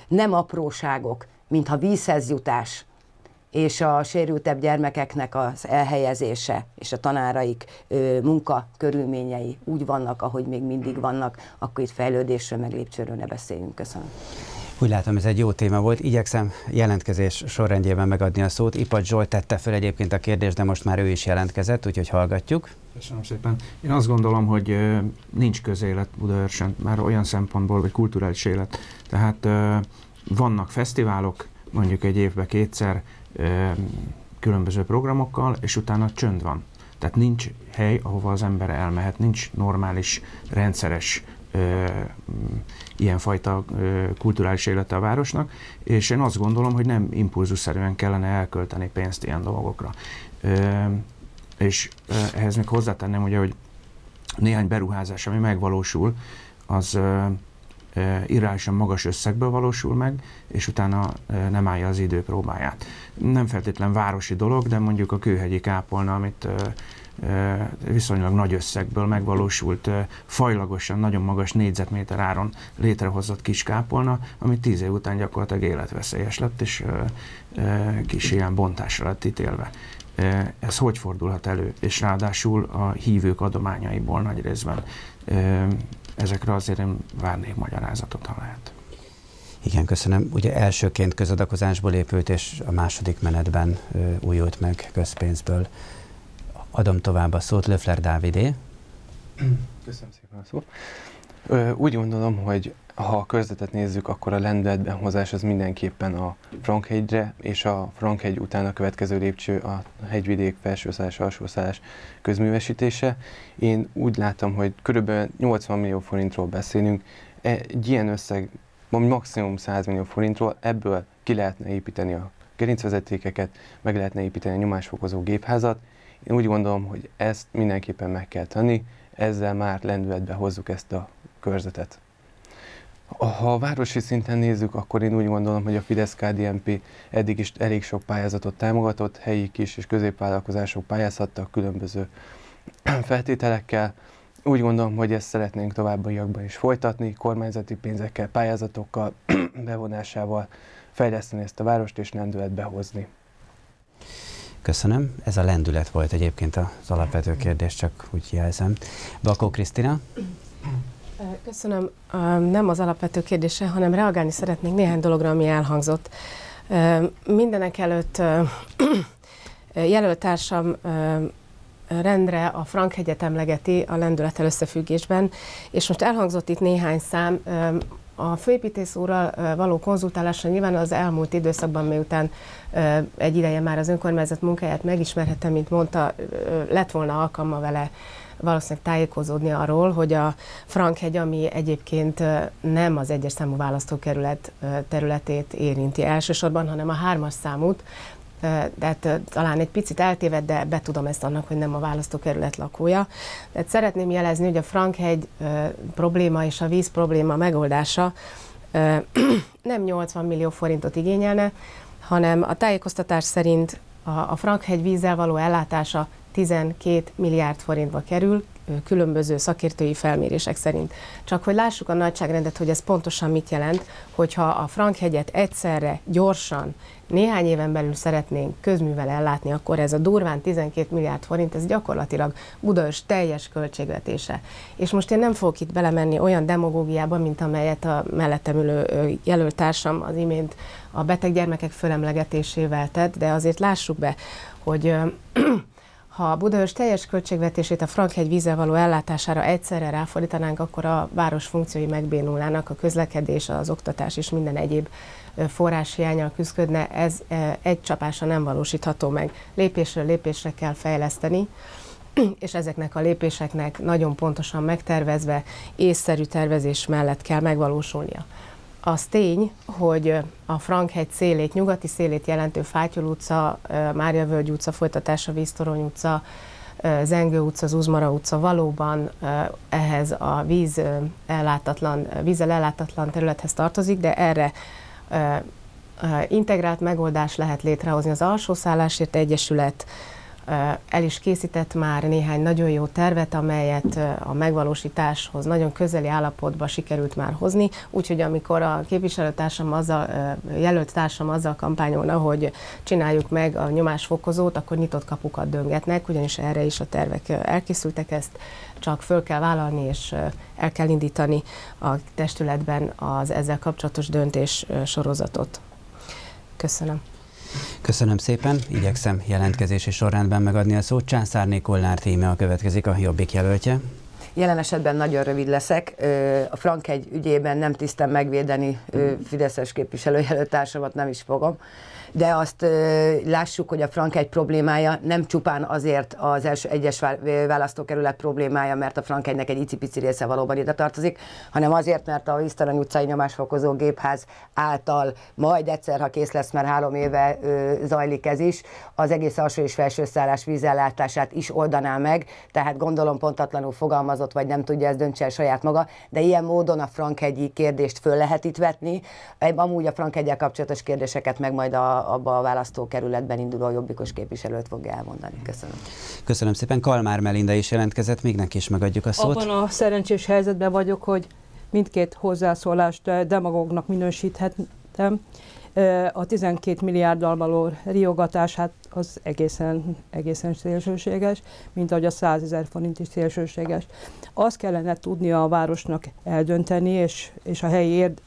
nem apróságok, mintha vízhez jutás, és a sérültebb gyermekeknek az elhelyezése, és a tanáraik munkakörülményei úgy vannak, ahogy még mindig vannak, akkor itt fejlődésről, meg lépcsőről ne beszéljünk. Köszönöm. Úgy látom, ez egy jó téma volt. Igyekszem jelentkezés sorrendjében megadni a szót. Ipad Zsolt tette föl egyébként a kérdést, de most már ő is jelentkezett, úgyhogy hallgatjuk. Köszönöm szépen. Én azt gondolom, hogy nincs közélet Budaörsön, már olyan szempontból, vagy kulturális élet. Tehát vannak fesztiválok, mondjuk egy évben 2-szer különböző programokkal, és utána csönd van. Tehát nincs hely, ahova az ember elmehet, nincs normális, rendszeres ilyenfajta kulturális élete a városnak, és én azt gondolom, hogy nem impulzusszerűen kellene elkölteni pénzt ilyen dolgokra. És ehhez még hozzátenném, ugye, hogy néhány beruházás, ami megvalósul, az irreálisan magas összegből valósul meg, és utána nem állja az idő próbáját. Nem feltétlen városi dolog, de mondjuk a Kőhegyi kápolna, amit viszonylag nagy összegből megvalósult, fajlagosan, nagyon magas négyzetméter áron létrehozott kis kápolna, ami 10 év után gyakorlatilag életveszélyes lett, és kis ilyen bontásra lett ítélve. Ez hogy fordulhat elő? És ráadásul a hívők adományaiból nagy részben. Ezekre azért én várnék magyarázatot, ha lehet. Igen, köszönöm. Ugye elsőként közadakozásból épült, és a második menetben újult meg közpénzből. Adom tovább a szót, Löffler Dávidé. Köszönöm szépen a szót. Úgy gondolom, hogy ha a körzetet nézzük, akkor a lendületben hozás az mindenképpen a Frankhegyre, és a Frankhegy után a következő lépcső a hegyvidék felsőszállás, alsószállás közművesítése. Én úgy látom, hogy körülbelül 80 millió forintról beszélünk, egy ilyen összeg, maximum 100 millió forintról, ebből ki lehetne építeni a gerincvezetékeket, meg lehetne építeni a nyomásfokozó gépházat. Én úgy gondolom, hogy ezt mindenképpen meg kell tenni, ezzel már lendületbe hozzuk ezt a körzetet. Ha a városi szinten nézzük, akkor én úgy gondolom, hogy a Fidesz-KDNP eddig is elég sok pályázatot támogatott, helyi kis és középvállalkozások pályázhattak különböző feltételekkel. Úgy gondolom, hogy ezt szeretnénk továbbiakban is folytatni, kormányzati pénzekkel, pályázatokkal, bevonásával fejleszteni ezt a várost és lendületbe hozni. Köszönöm. Ez a lendület volt egyébként az alapvető kérdés, csak úgy jelzem. Bakó Krisztina? Köszönöm. Nem az alapvető kérdése, hanem reagálni szeretnék néhány dologra, ami elhangzott. Mindenek előtt jelöltársam rendre a Frankhegyet emlegeti a lendülettel összefüggésben, és most elhangzott itt néhány szám. A főépítész úrral való konzultálásra nyilván az elmúlt időszakban, miután egy ideje már az önkormányzat munkáját megismerhettem, mint mondta, lett volna alkalma vele valószínűleg tájékozódni arról, hogy a Frankhegy, ami egyébként nem az 1-es számú választókerület területét érinti elsősorban, hanem a 3-as számút, tehát talán egy picit eltéved, de betudom ezt annak, hogy nem a választókerület lakója. Tehát szeretném jelezni, hogy a Frankhegy probléma és a víz probléma megoldása nem 80 millió forintot igényelne, hanem a tájékoztatás szerint a Frankhegy vízzel való ellátása 12 milliárd forintba kerül, különböző szakértői felmérések szerint. Csak hogy lássuk a nagyságrendet, hogy ez pontosan mit jelent, hogyha a Frankhegyet egyszerre, gyorsan, néhány éven belül szeretnénk közművel ellátni, akkor ez a durván 12 milliárd forint, ez gyakorlatilag Budaörs teljes költségvetése. És most én nem fogok itt belemenni olyan demagógiába, mint amelyet a mellettem ülő jelöltársam az imént a beteg gyermekek fölemlegetésével tett, de azért lássuk be, hogy ha a Budaörs teljes költségvetését a Frankhegy vízzel való ellátására egyszerre ráfordítanánk, akkor a város funkciói megbénulnának, a közlekedés, az oktatás és minden egyéb forráshiánnyal küzdködne. Ez egy csapásra nem valósítható meg. Lépésről lépésre kell fejleszteni, és ezeknek a lépéseknek nagyon pontosan megtervezve, észszerű tervezés mellett kell megvalósulnia. Az tény, hogy a Frankhegy szélét, nyugati szélét jelentő Fátyol utca, Mária Völgy utca folytatása, Víztorony utca, Zengő utca, Zuzmara utca valóban ehhez a vízzel ellátatlan területhez tartozik, de erre integrált megoldást lehet létrehozni. Az Alsószállásért Egyesület el is készített már néhány nagyon jó tervet, amelyet a megvalósításhoz nagyon közeli állapotba sikerült már hozni, úgyhogy amikor a képviselőtársam jelölt társam azzal kampányolna, hogy csináljuk meg a nyomásfokozót, akkor nyitott kapukat döngetnek, ugyanis erre is a tervek elkészültek, ezt csak föl kell vállalni, és el kell indítani a testületben az ezzel kapcsolatos döntés sorozatot. Köszönöm. Köszönöm szépen, igyekszem jelentkezési sorrendben megadni a szót. Császárné Kollár Tímea következik, a Jobbik jelöltje. Jelen esetben nagyon rövid leszek. A Frankhegy ügyében nem tisztem megvédeni fideszes képviselőjelöltársamat, nem is fogom. de azt lássuk, hogy a Frank-hegy problémája nem csupán azért az első egyes választókerület problémája, mert a Frank-hegynek egy icipici része valóban ide tartozik, hanem azért, mert a Víztorony utcai nyomásfokozó gépház által majd egyszer, ha kész lesz, mert 3 éve zajlik ez is, az egész alsó és felső szállás vízellátását is oldaná meg, tehát gondolom pontatlanul fogalmazott, vagy nem tudja, ezt döntse el saját maga, de ilyen módon a Frank-hegyi kérdést föl lehet itt vetni. Amúgy a Frank-heggyel kapcsolatos kérdéseket meg majd abba a választókerületben induló jobbikos képviselőt fogja elmondani. Köszönöm. Köszönöm szépen. Kalmár Melinda is jelentkezett, még neki is megadjuk a szót. Abban a szerencsés helyzetben vagyok, hogy mindkét hozzászólást demagógnak minősíthetem. A 12 milliárddal való riogatás, hát az egészen szélsőséges, mint ahogy a 100 000 forint is szélsőséges. Azt kellene tudnia a városnak eldönteni, és a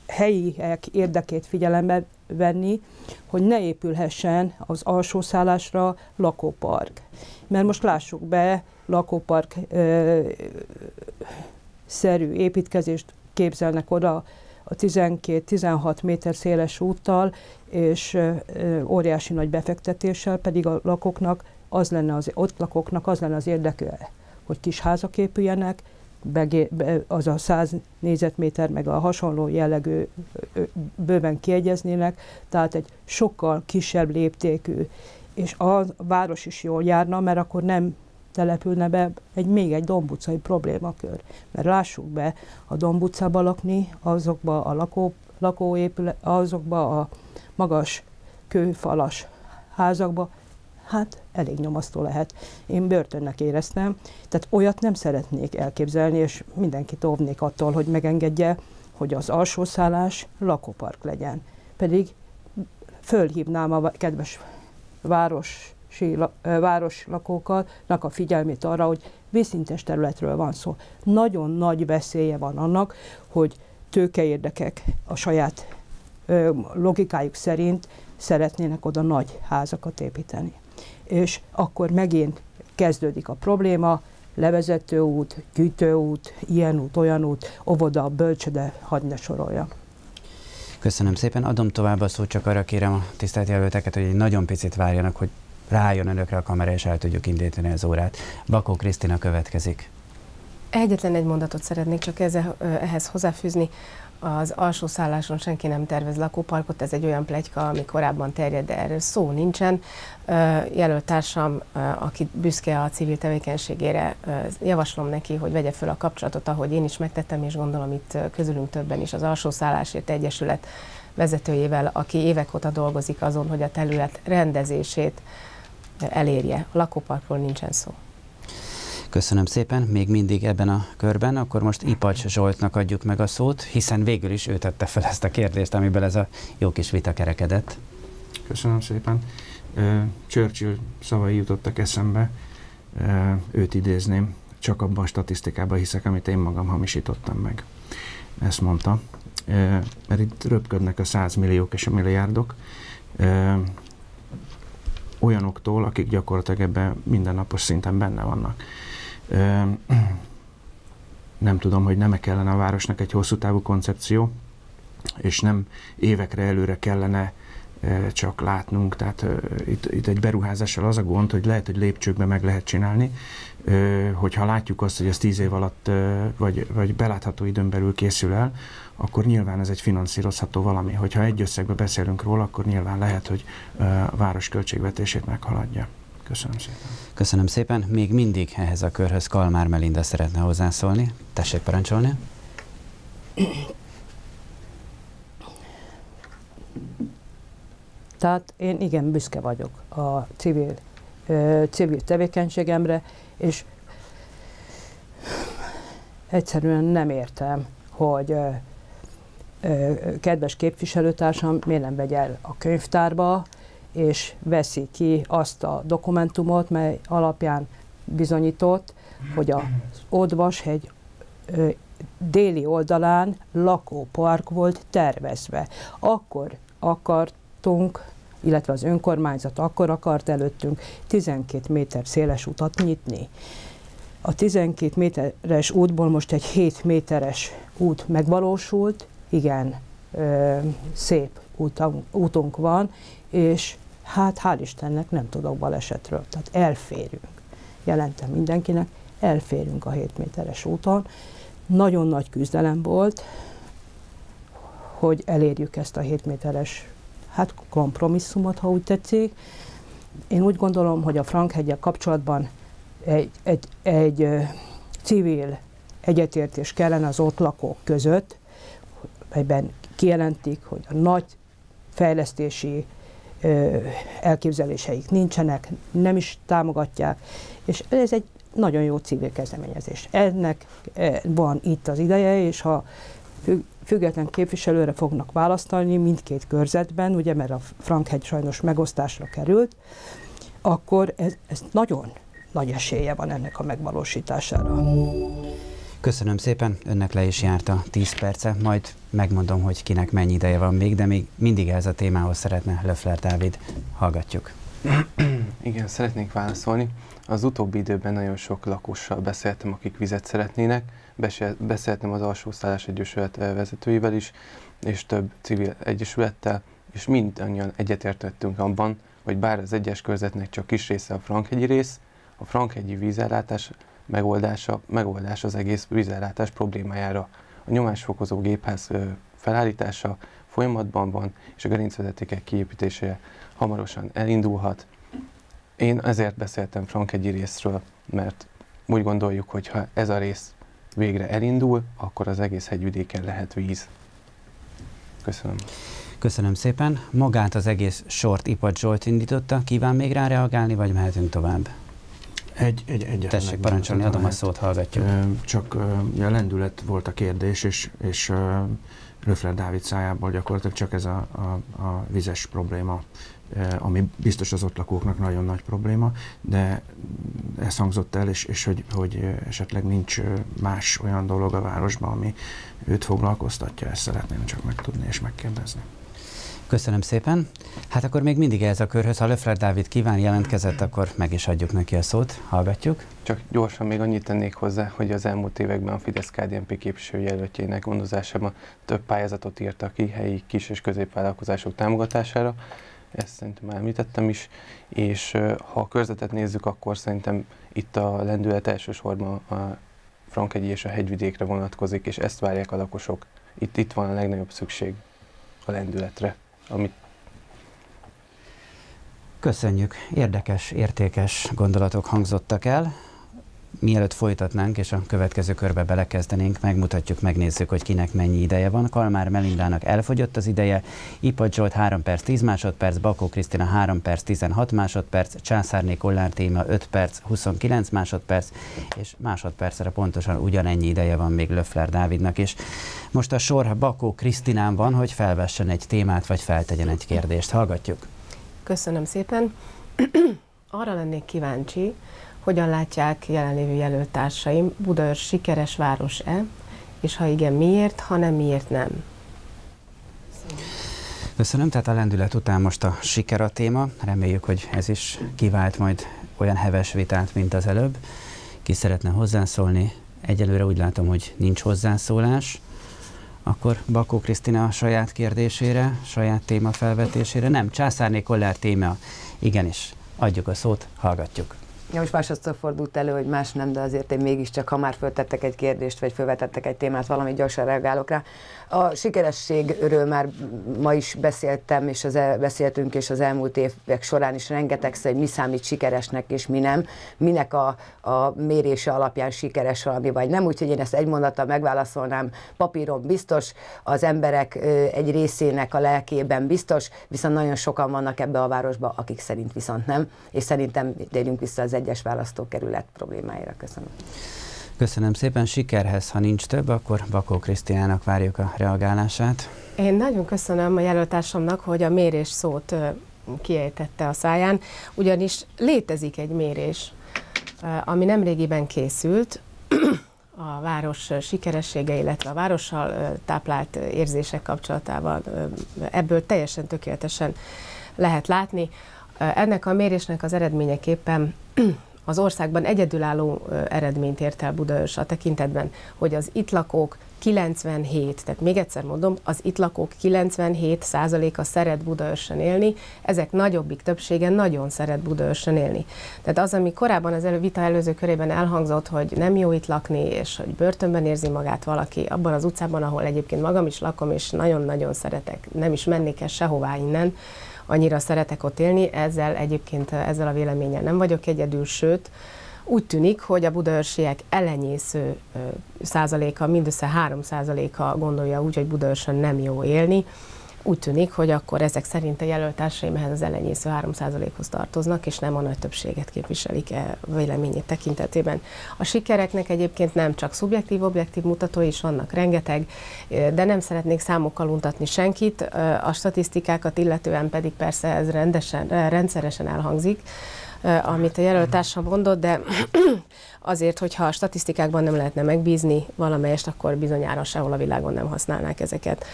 helyiek érdekét figyelembe venni, hogy ne épülhessen az alsószállásra lakópark. Mert most lássuk be, lakópark szerű építkezést képzelnek oda a 12-16 méter széles úttal, és óriási nagy befektetéssel, pedig a lakóknak ott lakóknak az lenne az érdeke, hogy kis házak épüljenek, az a 100 négyzetméter, meg a hasonló jellegű bőven kiegyeznének, tehát egy sokkal kisebb léptékű, és a város is jól járna, mert akkor nem települne be még egy Domb utcai problémakör. Mert lássuk be, a Domb utcába lakni, azokba a azokba a magas kőfalas házakba, hát elég nyomasztó lehet. Én börtönnek éreztem, tehát olyat nem szeretnék elképzelni, és mindenkit óvnék attól, hogy megengedje, hogy az alsószállás lakópark legyen. Pedig fölhívnám a kedves városlakóknak a figyelmét arra, hogy vízszintes területről van szó. Nagyon nagy veszélye van annak, hogy tőkeérdekek a saját logikájuk szerint szeretnének oda nagy házakat építeni. És akkor megint kezdődik a probléma, levezető út, gyűjtőút, ilyen út, olyan út, óvoda, bölcsöde, hadd ne sorolja. Köszönöm szépen. Adom tovább a szót, csak arra kérem a tisztelt jelölteket, hogy egy nagyon picit várjanak, hogy rájön önökre a kamera, és el tudjuk indítani az órát. Bakó Krisztina következik. Egyetlen egy mondatot szeretnék csak ehhez hozzáfűzni. Az alsó szálláson senki nem tervez lakóparkot, ez egy olyan pletyka, ami korábban terjed, de erről szó nincsen. Jelöltársam, aki büszke a civil tevékenységére, javaslom neki, hogy vegye föl a kapcsolatot, ahogy én is megtettem, és gondolom itt közülünk többen is, az Alsó Szállásért Egyesület vezetőjével, aki évek óta dolgozik azon, hogy a terület rendezését elérje. A lakóparkról nincsen szó. Köszönöm szépen, még mindig ebben a körben, akkor most Ipacs Zsoltnak adjuk meg a szót, hiszen végül is ő tette fel ezt a kérdést, amiből ez a jó kis vita kerekedett. Köszönöm szépen. Churchill szavai jutottak eszembe, őt idézném, csak abban a statisztikában hiszek, amit én magam hamisítottam meg. Ezt mondta. Mert itt röpködnek a 100 milliók és a milliárdok, olyanoktól, akik gyakorlatilag ebben mindennapos szinten benne vannak. Nem tudom, hogy nem kellene a városnak egy hosszú távú koncepció, és nem évekre előre kellene csak látnunk, tehát itt egy beruházással az a gond, hogy lehet, hogy lépcsőkben meg lehet csinálni, hogyha látjuk azt, hogy ez 10 év alatt, vagy belátható időn belül készül el, akkor nyilván ez egy finanszírozható valami. Hogyha egy összegben beszélünk róla, akkor nyilván lehet, hogy a város költségvetését meghaladja. Köszönöm szépen. Köszönöm szépen. Még mindig ehhez a körhöz Kalmár Melinda szeretne hozzászólni. Tessék parancsolni. Tehát én igen büszke vagyok a civil tevékenységemre, és egyszerűen nem értem, hogy kedves képviselőtársam miért nem megy el a könyvtárba, és veszi ki azt a dokumentumot, mely alapján bizonyított, hogy az Odvashegy déli oldalán lakópark volt tervezve. Akkor akartunk, illetve az önkormányzat akkor akart előttünk 12 méter széles utat nyitni. A 12 méteres útból most egy 7 méteres út megvalósult, igen, szép útunk van, és hát hál' Istennek nem tudok balesetről, tehát elférünk. Jelentem mindenkinek, elférünk a 7 méteres úton. Nagyon nagy küzdelem volt, hogy elérjük ezt a 7 méteres kompromisszumot, ha úgy tetszik. Én úgy gondolom, hogy a Frank-heggyel kapcsolatban egy civil egyetértés kellene az ott lakók között, melyben kijelentik, hogy a nagy fejlesztési elképzeléseik nincsenek, nem is támogatják, és ez egy nagyon jó civil kezdeményezés. Ennek van itt az ideje, és ha független képviselőre fognak választani mindkét körzetben, ugye, mert a Frank-hegy sajnos megosztásra került, akkor ez nagyon nagy esélye van ennek a megvalósítására. Köszönöm szépen, önnek le is járt a 10 perce, majd megmondom, hogy kinek mennyi ideje van még, de még mindig ez a témához szeretne Löffler Dávid. Hallgatjuk. Igen, szeretnék válaszolni. Az utóbbi időben nagyon sok lakossal beszéltem, akik vizet szeretnének. Beszéltem az Alsószállás Egyesület vezetőivel is, és több civil egyesülettel, és mindannyian egyetértettünk abban, hogy bár az egyes körzetnek csak kis része a Frank-hegyi rész, a Frank-hegyi vízellátás megoldás az egész vízellátás problémájára. A nyomásfokozó gépház felállítása folyamatban van, és a gerincvezetékek kiépítése hamarosan elindulhat. Én ezért beszéltem Frank-hegyi részről, mert úgy gondoljuk, hogy ha ez a rész végre elindul, akkor az egész hegyvidéken lehet víz. Köszönöm. Köszönöm szépen. Magát az egész sort Ipad Zsolt indította. Kíván még rá reagálni, vagy mehetünk tovább? Tessék parancsolni, adom a szót, hallgatjuk. Csak a lendület volt a kérdés, és Löffler Dávid szájából gyakorlatilag csak ez a vizes probléma, ami biztos az ott lakóknak nagyon nagy probléma, de ez hangzott el, és hogy esetleg nincs más olyan dolog a városban, ami őt foglalkoztatja, ezt szeretném csak megtudni és megkérdezni. Köszönöm szépen. Hát akkor még mindig ez a körhöz. Ha Löffler Dávid kíván, jelentkezett, akkor meg is adjuk neki a szót. Hallgatjuk. Csak gyorsan még annyit tennék hozzá, hogy az elmúlt években a Fidesz-KDNP képviselőjelöltjének gondozásában több pályázatot írtak ki helyi kis- és középvállalkozások támogatására. Ezt szerintem említettem is, és ha a körzetet nézzük, akkor szerintem itt a lendület elsősorban a Frank-hegyi és a hegyvidékre vonatkozik, és ezt várják a lakosok. Itt van a legnagyobb szükség a lendületre. Köszönjük. Érdekes, értékes gondolatok hangzottak el. Mielőtt folytatnánk és a következő körbe belekezdenénk, megmutatjuk, megnézzük, hogy kinek mennyi ideje van. Kalmár Melindának elfogyott az ideje, Ipad Zsolt 3 perc 10 másodperc, Bakó Krisztina 3 perc 16 másodperc, Császárné Kollár Téma 5 perc 29 másodperc, és másodpercre pontosan ugyanennyi ideje van még Löffler Dávidnak is. Most a sor Bakó Krisztinán van, hogy felvessen egy témát, vagy feltegyen egy kérdést. Hallgatjuk. Köszönöm szépen. Arra lennék kíváncsi, hogyan látják jelenlévő jelöltársaim, Budaörs sikeres város-e, és ha igen, miért, ha nem, miért nem? Köszönöm, tehát a lendület után most a siker a téma. Reméljük, hogy ez is kivált majd olyan heves vitát, mint az előbb. Ki szeretne hozzászólni? Egyelőre úgy látom, hogy nincs hozzászólás. Akkor Bakó Krisztina a saját kérdésére, saját téma felvetésére. Nem, Császárné Kollár Téma. Igenis, adjuk a szót, hallgatjuk. Ja, most másodszor fordult elő, hogy más nem, de azért én mégiscsak, ha már föltettek egy kérdést, vagy fölvetettek egy témát, valamit gyorsan reagálok rá. A sikerességről már ma is beszéltem, és beszéltünk, és az elmúlt évek során is rengetegszer, hogy mi számít sikeresnek, és mi nem. Minek a mérése alapján sikeres valami, vagy nem. Úgyhogy én ezt egy mondattal megválaszolnám, papíron biztos, az emberek egy részének a lelkében biztos, viszont nagyon sokan vannak ebbe a városba, akik szerint viszont nem, és szerintem térjünk vissza az egyes választókerület problémáira. Köszönöm. Köszönöm szépen, sikerhez, ha nincs több, akkor Bakó Krisztinának várjuk a reagálását. Én nagyon köszönöm a jelöltársamnak, hogy a mérés szót kiejtette a száján, ugyanis létezik egy mérés, ami nemrégiben készült, a város sikeressége, illetve a várossal táplált érzések kapcsolatával. Ebből teljesen tökéletesen lehet látni. Ennek a mérésnek az eredményeképpen az országban egyedülálló eredményt ért el Budaörs a tekintetben, hogy az itt lakók 97, tehát még egyszer mondom, az itt lakók 97%-a szeret Budaörsön élni, ezek nagyobbik többsége nagyon szeret Budaörsön élni. Tehát az, ami korábban az vita előző körében elhangzott, hogy nem jó itt lakni, és hogy börtönben érzi magát valaki, abban az utcában, ahol egyébként magam is lakom, és nagyon-nagyon szeretek, nem is mennék el sehová innen, annyira szeretek ott élni, ezzel a véleménnyel nem vagyok egyedül, sőt, úgy tűnik, hogy a budaörsiek elenyésző százaléka, mindössze 3%-a gondolja úgy, hogy Budaörsön nem jó élni. Úgy tűnik, hogy akkor ezek szerint a jelöltársaim ehhez az elenyésző 3%-hoz tartoznak, és nem a nagy többséget képviselik véleményét tekintetében. A sikereknek egyébként nem csak szubjektív, objektív mutatói is vannak, rengeteg, de nem szeretnék számokkal untatni senkit, a statisztikákat illetően pedig persze ez rendszeresen elhangzik, amit a jelöltársam mondott, de azért, hogyha a statisztikákban nem lehetne megbízni valamelyest, akkor bizonyára sehol a világon nem használnák ezeket.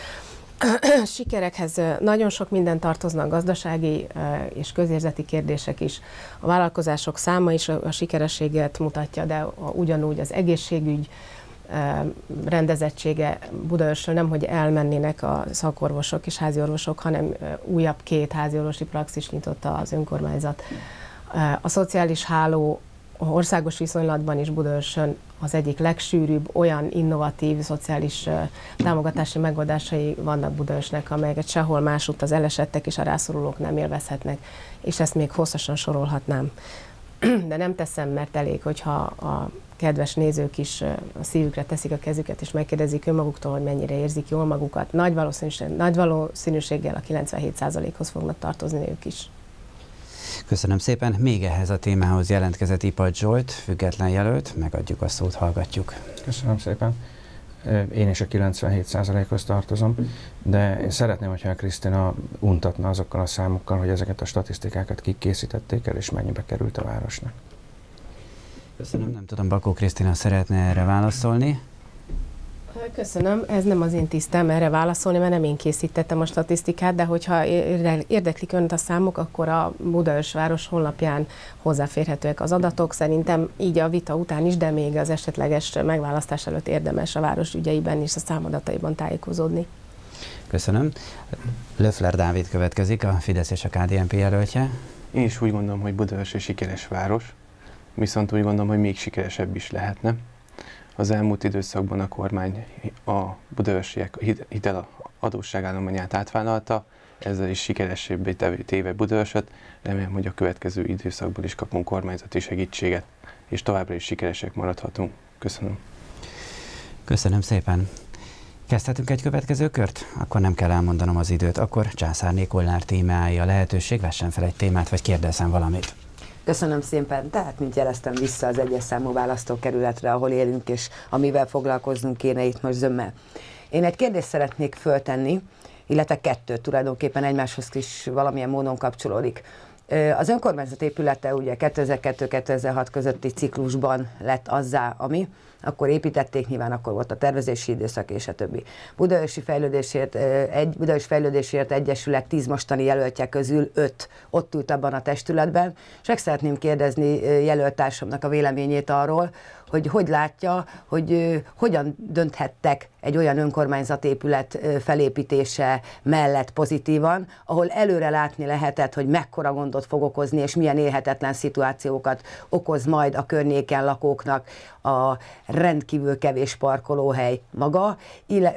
Sikerekhez nagyon sok minden tartoznak, gazdasági és közérzeti kérdések is. A vállalkozások száma is a sikerességet mutatja, de ugyanúgy az egészségügy rendezettsége Budaörsről nem, hogy elmennének a szakorvosok és háziorvosok, hanem újabb 2 háziorvosi praxis nyitotta az önkormányzat. A szociális háló országos viszonylatban is Budaörsön az egyik legsűrűbb, olyan innovatív szociális támogatási megoldásai vannak Budaörsnek, amelyeket sehol másutt az elesettek és a rászorulók nem élvezhetnek, és ezt még hosszasan sorolhatnám. De nem teszem, mert elég, hogyha a kedves nézők is a szívükre teszik a kezüket, és megkérdezik önmaguktól, hogy mennyire érzik jól magukat. Nagy valószínűséggel a 97%-hoz fognak tartozni ők is. Köszönöm szépen. Még ehhez a témához jelentkezett Ipad Zsolt, független jelölt. Megadjuk a szót, hallgatjuk. Köszönöm szépen. Én is a 97%-hoz tartozom, de én szeretném, hogyha a Krisztina untatna azokkal a számokkal, hogy ezeket a statisztikákat kik készítették el, és mennyibe került a városnak. Köszönöm. Nem tudom, Bakó Krisztina szeretne erre válaszolni? Köszönöm, ez nem az én tisztem erre válaszolni, mert nem én készítettem a statisztikát, de hogyha érdeklik önt a számok, akkor a Budaörs város honlapján hozzáférhetőek az adatok. Szerintem így a vita után is, de még az esetleges megválasztás előtt érdemes a város ügyeiben és a számadataiban tájékozódni. Köszönöm. Löffler Dávid következik, a Fidesz és a KDNP jelöltje. Én is úgy gondolom, hogy Budaörs egy sikeres város, viszont úgy gondolom, hogy még sikeresebb is lehetne. Az elmúlt időszakban a kormány a budaörsiek hitel adósságállományát átvállalta, ezzel is sikeresebbé téve Budaörsöt. Remélem, hogy a következő időszakban is kapunk kormányzati segítséget, és továbbra is sikeresek maradhatunk. Köszönöm. Köszönöm szépen. Kezdhetünk egy következő kört? Akkor nem kell elmondanom az időt. Akkor Császárné Kollár témája a lehetőség, vessen fel egy témát, vagy kérdezzen valamit. Köszönöm szépen. Tehát, mint jeleztem, vissza az 1-es számú választókerületre, ahol élünk, és amivel foglalkoznunk kéne itt most zömmel. Én egy kérdést szeretnék föltenni, illetve 2 tulajdonképpen egymáshoz is valamilyen módon kapcsolódik. Az önkormányzat épülete ugye 2002-2006 közötti ciklusban lett azzá, ami, akkor építették, nyilván akkor volt a tervezési időszak és a többi. Budaörsi Fejlődésért Egyesület 10 mostani jelöltje közül 5 ott ült abban a testületben, és meg szeretném kérdezni jelöltársamnak a véleményét arról, hogy látja, hogy hogyan dönthettek egy olyan önkormányzatépület felépítése mellett pozitívan, ahol előre látni lehetett, hogy mekkora gondot fog okozni, és milyen élhetetlen szituációkat okoz majd a környéken lakóknak a rendkívül kevés parkolóhely maga,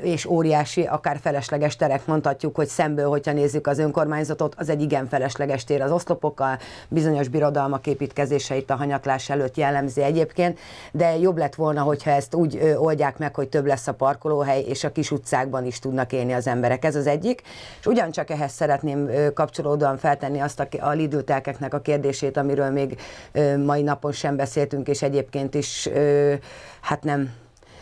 és óriási, akár felesleges terek, mondhatjuk, hogy szemből, hogyha nézzük az önkormányzatot, az egy igen felesleges tér az oszlopokkal, bizonyos birodalmak építkezése itt a hanyatlás előtt jellemzi egyébként, de jobb lett volna, hogyha ezt úgy oldják meg, hogy több lesz a parkolóhely, és a kis utcákban is tudnak élni az emberek. Ez az egyik. És ugyancsak ehhez szeretném kapcsolódóan feltenni azt a Lidl telkeknek a kérdését, amiről még mai napon sem beszéltünk, és egyébként is hát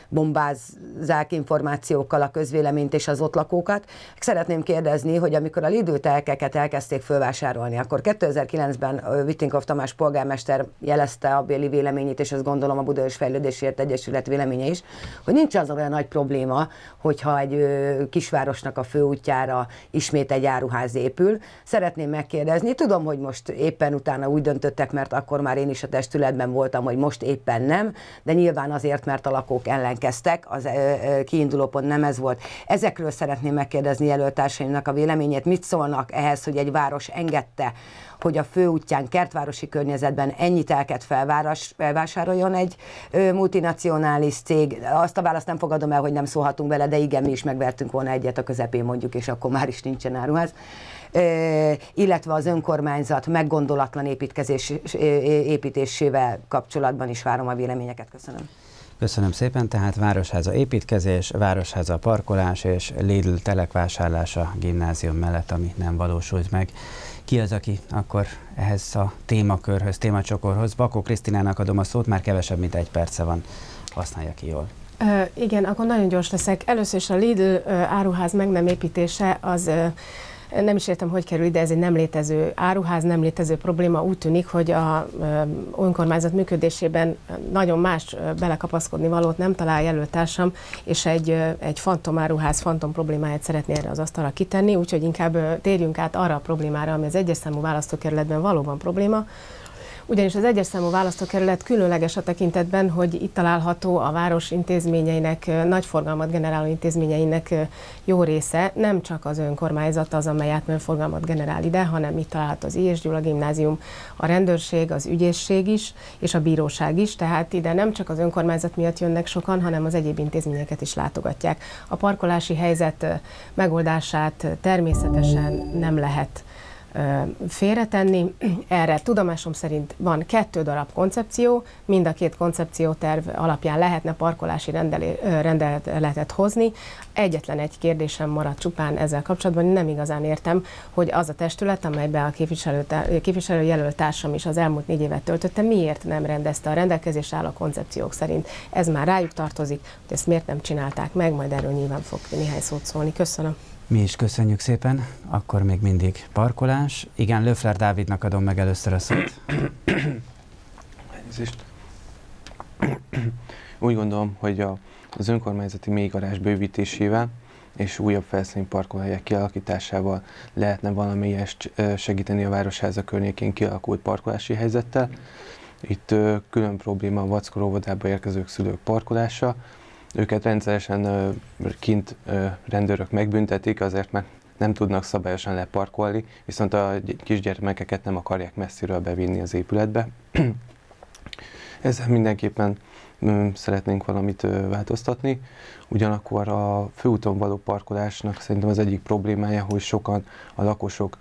bombázzák információkkal a közvéleményt és az ott lakókat. Szeretném kérdezni, hogy amikor a Lidl telkeket elkezdték fölvásárolni, akkor 2009-ben Vittinkov Tamás polgármester jelezte abbéli véleményét, és azt gondolom a Budaörsi Fejlődésért Egyesület véleménye is, hogy nincs az olyan nagy probléma, hogyha egy kisvárosnak a főútjára ismét egy áruház épül. Szeretném megkérdezni, tudom, hogy most éppen utána úgy döntöttek, mert akkor már én is a testületben voltam, hogy most éppen nem, de nyilván azért, mert a lakók ellenkeztek, az kiinduló pont nem ez volt. Ezekről szeretném megkérdezni jelöltársaimnak a véleményét. Mit szólnak ehhez, hogy egy város engedte, hogy a főútján, kertvárosi környezetben ennyi telket felvásároljon egy multinacionális cég? Azt a választ nem fogadom el, hogy nem szólhatunk bele, de igen, mi is megvertünk volna egyet a közepén mondjuk, és akkor már is nincsen áruház. Illetve az önkormányzat meggondolatlan építésével kapcsolatban is várom a véleményeket. Köszönöm. Köszönöm szépen, tehát városháza építkezés, városháza parkolás és Lidl telekvásárlása gimnázium mellett, ami nem valósult meg. Ki az, aki akkor ehhez a témakörhöz, témacsokorhoz? Bakó Krisztinának adom a szót, már kevesebb, mint 1 perce van. Használja ki jól. Igen, akkor nagyon gyors leszek. Először is a Lidl áruház meg nem építése, az nem is értem, hogy kerül ide, ez egy nem létező áruház, nem létező probléma. Úgy tűnik, hogy a önkormányzat működésében nagyon más belekapaszkodni valót nem talál jelöltársam, és egy fantomáruház fantom problémáját szeretné erre az asztalra kitenni, úgyhogy inkább térjünk át arra a problémára, ami az 1-es számú választókerületben valóban probléma. Ugyanis az 1-es számú választókerület különleges a tekintetben, hogy itt található a város intézményeinek, nagy forgalmat generáló intézményeinek jó része, nem csak az önkormányzat az, amely átmenő forgalmat generál ide, hanem itt található az I.S. Gyula gimnázium, a rendőrség, az ügyészség is, és a bíróság is, tehát ide nem csak az önkormányzat miatt jönnek sokan, hanem az egyéb intézményeket is látogatják. A parkolási helyzet megoldását természetesen nem lehet félretenni. Erre tudomásom szerint van 2 darab koncepció, mind a 2 koncepcióterv alapján lehetne parkolási rendeletet hozni. Egyetlen egy kérdésem maradt csupán ezzel kapcsolatban, nem igazán értem, hogy az a testület, amelyben a képviselőjelölt társam is az elmúlt 4 évet töltötte, miért nem rendezte a rendelkezésre álló koncepciók szerint. Ez már rájuk tartozik, hogy ezt miért nem csinálták meg, majd erről nyilván fog néhány szót szólni. Köszönöm. Mi is köszönjük szépen, akkor még mindig parkolás. Igen, Löffler Dávidnak adom meg először a szót. Úgy gondolom, hogy az önkormányzati mélygarázs bővítésével és újabb felszíni parkolóhelyek kialakításával lehetne valamelyest segíteni a városháza környékén kialakult parkolási helyzettel. Itt külön probléma a Vackor óvodába érkezők szülők parkolása. Őket rendszeresen kint rendőrök megbüntetik, azért mert nem tudnak szabályosan leparkolni, viszont a kisgyermekeket nem akarják messziről bevinni az épületbe. Ezzel mindenképpen szeretnénk valamit változtatni. Ugyanakkor a főúton való parkolásnak szerintem az egyik problémája, hogy sokan a lakosok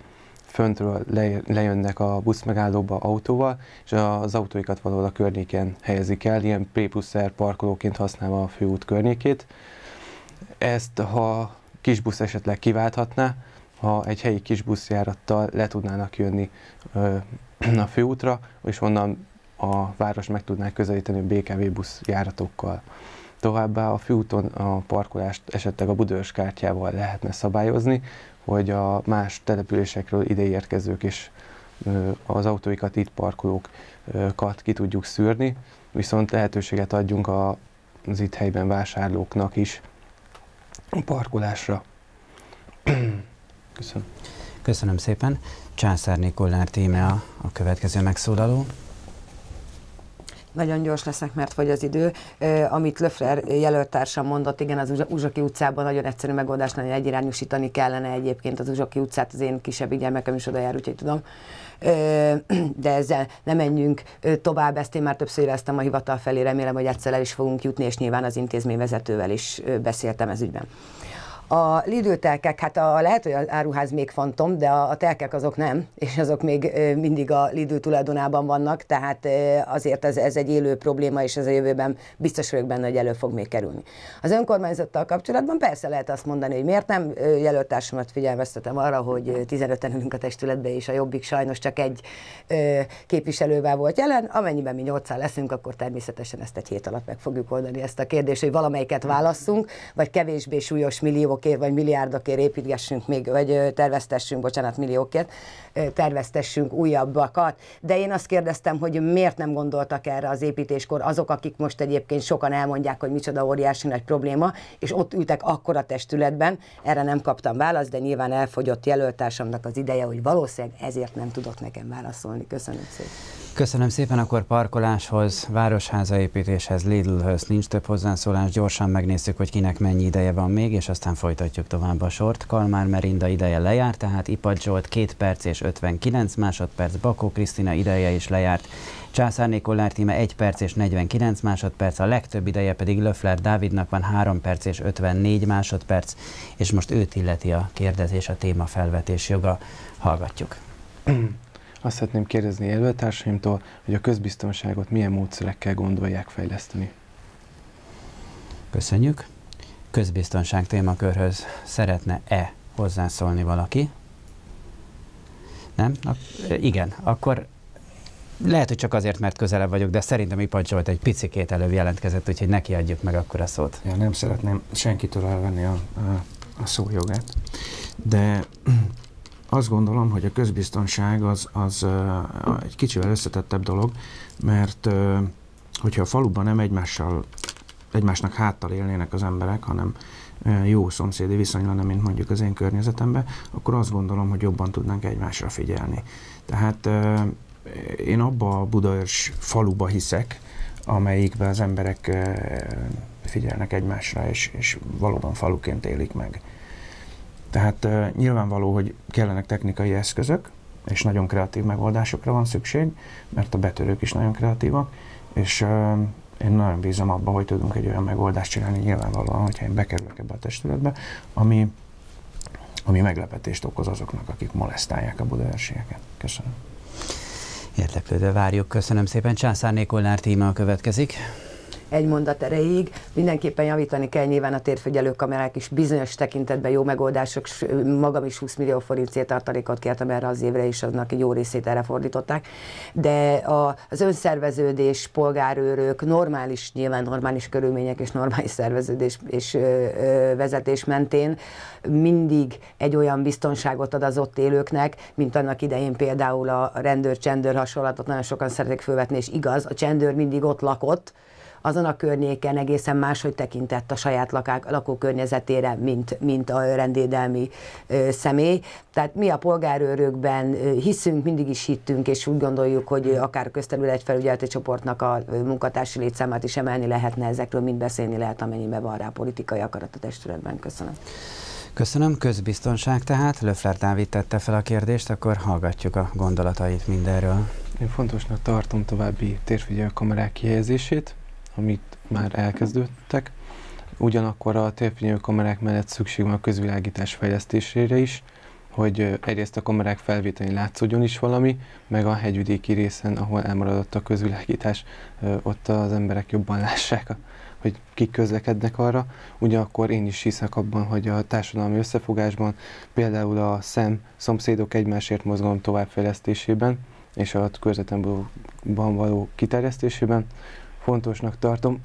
föntről lejönnek a buszmegállóba autóval, és az autóikat valahol a környéken helyezik el, ilyen P+R parkolóként használva a főút környékét. Ezt, ha kisbusz esetleg kiválthatná, ha egy helyi kisbuszjárattal le tudnának jönni a főútra, és onnan a város meg tudná közelíteni a BKV buszjáratokkal. Továbbá a főúton a parkolást esetleg a Budaörs kártyával lehetne szabályozni, hogy a más településekről ideérkezők és az autóikat itt parkolókat ki tudjuk szűrni, viszont lehetőséget adjunk az itt helyben vásárlóknak is a parkolásra. Köszönöm. Köszönöm szépen. Császár Nikolár Tíme a következő megszólaló. Nagyon gyors leszek, mert fogy az idő. Amit Löffler jelölttársam mondott, igen, az Uzsoki utcában nagyon egyszerű megoldás, nagyon egyirányúsítani kellene egyébként az Uzsoki utcát, az én kisebb gyermekem is oda jár, úgyhogy tudom. De ezzel nem menjünk tovább, ezt én már többször éreztem a hivatal felé, remélem, hogy egyszer el is fogunk jutni, és nyilván az intézményvezetővel is beszéltem ez ügyben. A Lidl telkek, hát lehet, hogy az áruház még fantom, de a telkek azok nem, és azok még mindig a Lidl tulajdonában vannak, tehát azért ez egy élő probléma, és ez a jövőben biztos vagyok benne, hogy elő fog még kerülni. Az önkormányzattal kapcsolatban persze lehet azt mondani, hogy miért nem. Jelöltársamat figyelmeztetem arra, hogy 15-en ülünk a testületbe, és a Jobbik sajnos csak egy képviselővel volt jelen. Amennyiben mi 8-al leszünk, akkor természetesen ezt egy hét alatt meg fogjuk oldani ezt a kérdést, hogy valamelyiket válasszunk, vagy kevésbé súlyos milliókért, vagy milliárdokért építgessünk még, vagy milliókért, terveztessünk újabbakat. De én azt kérdeztem, hogy miért nem gondoltak erre az építéskor azok, akik most egyébként sokan elmondják, hogy micsoda óriási nagy probléma, és ott ültek akkor a testületben. Erre nem kaptam választ, de nyilván elfogyott jelöltársamnak az ideje, hogy valószínűleg ezért nem tudott nekem válaszolni. Köszönöm szépen. Köszönöm szépen, akkor parkoláshoz, városházaépítéshez, Lidlhöz nincs több hozzászólás. Gyorsan megnézzük, hogy kinek mennyi ideje van még, és aztán folytatjuk tovább a sort. Kalmár Merinda ideje lejárt, tehát Ipad Zsolt 2 perc és 59 másodperc, Bakó Krisztina ideje is lejárt, Császárné Kollár Tíme 1 perc és 49 másodperc, a legtöbb ideje pedig Löffler Dávidnak van 3 perc és 54 másodperc, és most őt illeti a kérdezés, a témafelvetés joga. Hallgatjuk. Azt szeretném kérdezni jelöltársaimtól, hogy a közbiztonságot milyen módszerekkel gondolják fejleszteni. Köszönjük. Közbiztonság témakörhöz szeretne-e hozzászólni valaki? Nem? Igen, akkor lehet, hogy csak azért, mert közelebb vagyok, de szerintem Ipad Zsolt egy picikét előbb jelentkezett, úgyhogy neki adjuk meg akkor a szót. Ja, nem szeretném senkitől elvenni a szójogát, de azt gondolom, hogy a közbiztonság az egy kicsivel összetettebb dolog, mert hogyha a faluban nem egymásnak háttal élnének az emberek, hanem jó szomszédi viszony lenne, mint mondjuk az én környezetemben, akkor azt gondolom, hogy jobban tudnánk egymásra figyelni. Tehát én abba a Budaörs faluba hiszek, amelyikben az emberek figyelnek egymásra, és valóban faluként élik meg. Tehát nyilvánvaló, hogy kellenek technikai eszközök, és nagyon kreatív megoldásokra van szükség, mert a betörők is nagyon kreatívak, és én nagyon bízom abban, hogy tudunk egy olyan megoldást csinálni nyilvánvalóan, hogyha én bekerülök ebbe a testületbe, ami meglepetést okoz azoknak, akik molesztálják a budaörsieket. Köszönöm. Érdeklődve várjuk. Köszönöm szépen. Császárné Kollár Tíme következik. Egy mondat erejéig. Mindenképpen javítani kell nyilván a térfigyelő kamerák is, bizonyos tekintetben jó megoldások, magam is 20 millió forint tartalékot kértem erre az évre, és aznak egy jó részét erre fordították. De az önszerveződés, polgárőrök, nyilván normális körülmények és normális szerveződés és vezetés mentén mindig egy olyan biztonságot ad az ott élőknek, mint annak idején például a rendőr-csendőr hasonlatot nagyon sokan szeretik fölvetni, és igaz, a csendőr mindig ott lakott, azon a környéken egészen máshogy tekintett a saját lakókörnyezetére, mint a rendvédelmi személy. Tehát mi a polgárőrökben hiszünk, mindig is hittünk, és úgy gondoljuk, hogy akár a közterületfelügyeleti csoportnak a munkatársi létszámát is emelni lehetne, ezekről mind beszélni lehet, amennyiben van rá politikai akarat a testületben. Köszönöm. Köszönöm. Közbiztonság tehát. Löffler Dávid tette fel a kérdést, akkor hallgatjuk a gondolatait mindenről. Én fontosnak tartom további térfigyelő kamerák kihelyezését, amit már elkezdődtek. Ugyanakkor a térfigyelő kamerák mellett szükség van a közvilágítás fejlesztésére is, hogy egyrészt a kamerák felvételén látszódjon is valami, meg a hegyvidéki részen, ahol elmaradott a közvilágítás, ott az emberek jobban lássák, hogy kik közlekednek arra. Ugyanakkor én is hiszek abban, hogy a társadalmi összefogásban, például a szomszédok egymásért mozgalom továbbfejlesztésében és a körzetemben való kiterjesztésében fontosnak tartom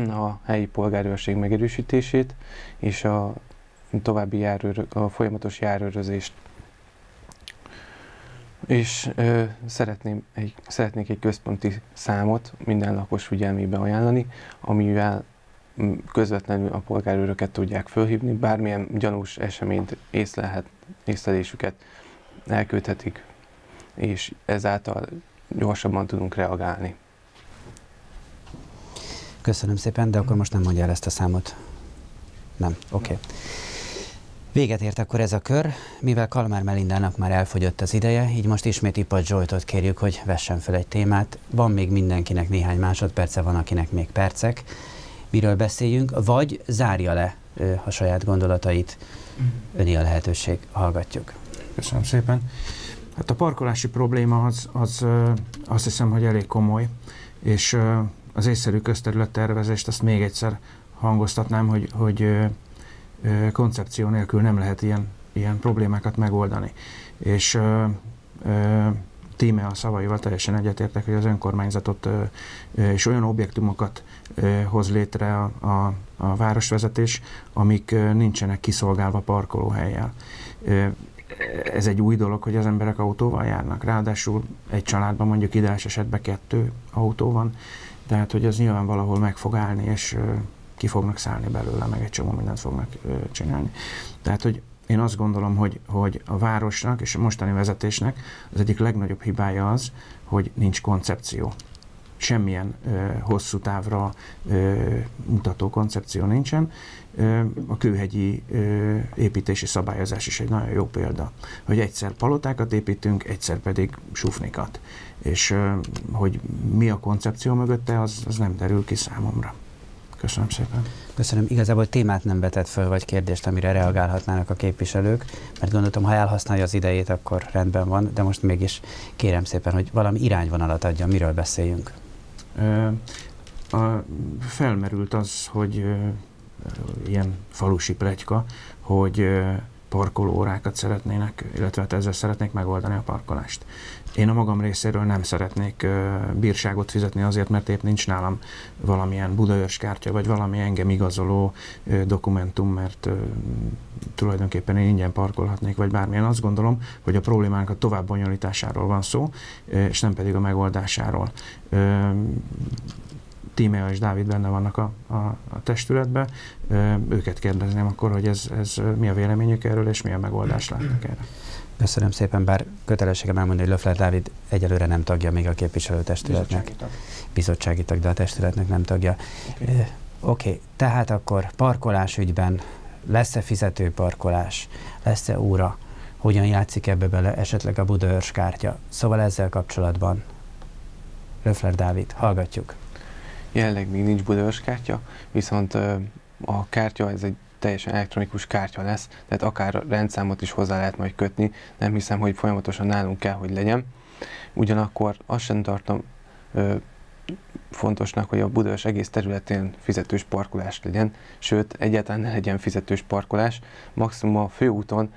a helyi polgárőrség megerősítését és a további a folyamatos járőrözést. És szeretnék egy központi számot minden lakos figyelmébe ajánlani, amivel közvetlenül a polgárőröket tudják fölhívni, bármilyen gyanús eseményt észlelésüket elküldhetik, és ezáltal gyorsabban tudunk reagálni. Köszönöm szépen, de akkor most nem mondja el ezt a számot. Nem, oké. Véget ért akkor ez a kör, mivel Kalmár Melindának már elfogyott az ideje, így most ismét Ipad Zsoltot kérjük, hogy vessen fel egy témát. Van még mindenkinek néhány másodperce, van akinek még percek. Miről beszéljünk, vagy zárja le a saját gondolatait. Öné a lehetőség, hallgatjuk. Köszönöm szépen. Hát a parkolási probléma az azt hiszem, hogy elég komoly, és az észszerű közterülettervezést azt még egyszer hangoztatnám, hogy koncepció nélkül nem lehet ilyen problémákat megoldani. És Tíme a szavaival teljesen egyetértek, hogy az önkormányzatot és olyan objektumokat hoz létre a városvezetés, amik nincsenek kiszolgálva parkolóhellyel. Ez egy új dolog, hogy az emberek autóval járnak. Ráadásul egy családban mondjuk ideális esetben 2 autó van, tehát hogy az nyilván valahol meg fog állni, és ki fognak szállni belőle, meg egy csomó mindent fognak csinálni. Tehát, hogy én azt gondolom, hogy a városnak és a mostani vezetésnek az egyik legnagyobb hibája az, hogy nincs koncepció. Semmilyen hosszú távra mutató koncepció nincsen. A kőhegyi építési szabályozás is egy nagyon jó példa, hogy egyszer palotákat építünk, egyszer pedig sufnikat. És hogy mi a koncepció mögötte, az nem derül ki számomra. Köszönöm szépen. Köszönöm. Igazából témát nem vetett föl, vagy kérdést, amire reagálhatnának a képviselők, mert gondoltam, ha elhasználja az idejét, akkor rendben van, de most mégis kérem szépen, hogy valami irányvonalat adjon, miről beszéljünk. Felmerült az, hogy ilyen falusi pletyka, hogy parkolóórákat szeretnének, illetve ezzel szeretnék megoldani a parkolást. Én a magam részéről nem szeretnék bírságot fizetni azért, mert épp nincs nálam valamilyen budaörskártya, vagy valami engem igazoló dokumentum, mert tulajdonképpen én ingyen parkolhatnék, vagy bármilyen. Azt gondolom, hogy a problémának a tovább bonyolításáról van szó, és nem pedig a megoldásáról. Tímea és Dávid benne vannak a testületben. Őket kérdezném akkor, hogy ez mi a véleményük erről, és milyen megoldást látnak erre. Köszönöm szépen, bár kötelességem elmondani, hogy Löffler Dávid egyelőre nem tagja még a képviselőtestületnek. Bizottsági tag, de a testületnek nem tagja. Oké, tehát akkor parkolás ügyben lesz-e fizető parkolás, lesz-e óra, hogyan játszik ebbe bele esetleg a budaörskártya? Szóval ezzel kapcsolatban Löffler Dávid, hallgatjuk. Jelenleg még nincs budaörskártya, viszont a kártya ez egy teljesen elektronikus kártya lesz, tehát akár rendszámot is hozzá lehet majd kötni, nem hiszem, hogy folyamatosan nálunk kell, hogy legyen. Ugyanakkor azt sem tartom fontosnak, hogy a Budaörs egész területén fizetős parkolás legyen, sőt, egyáltalán ne legyen fizetős parkolás, maximum a főúton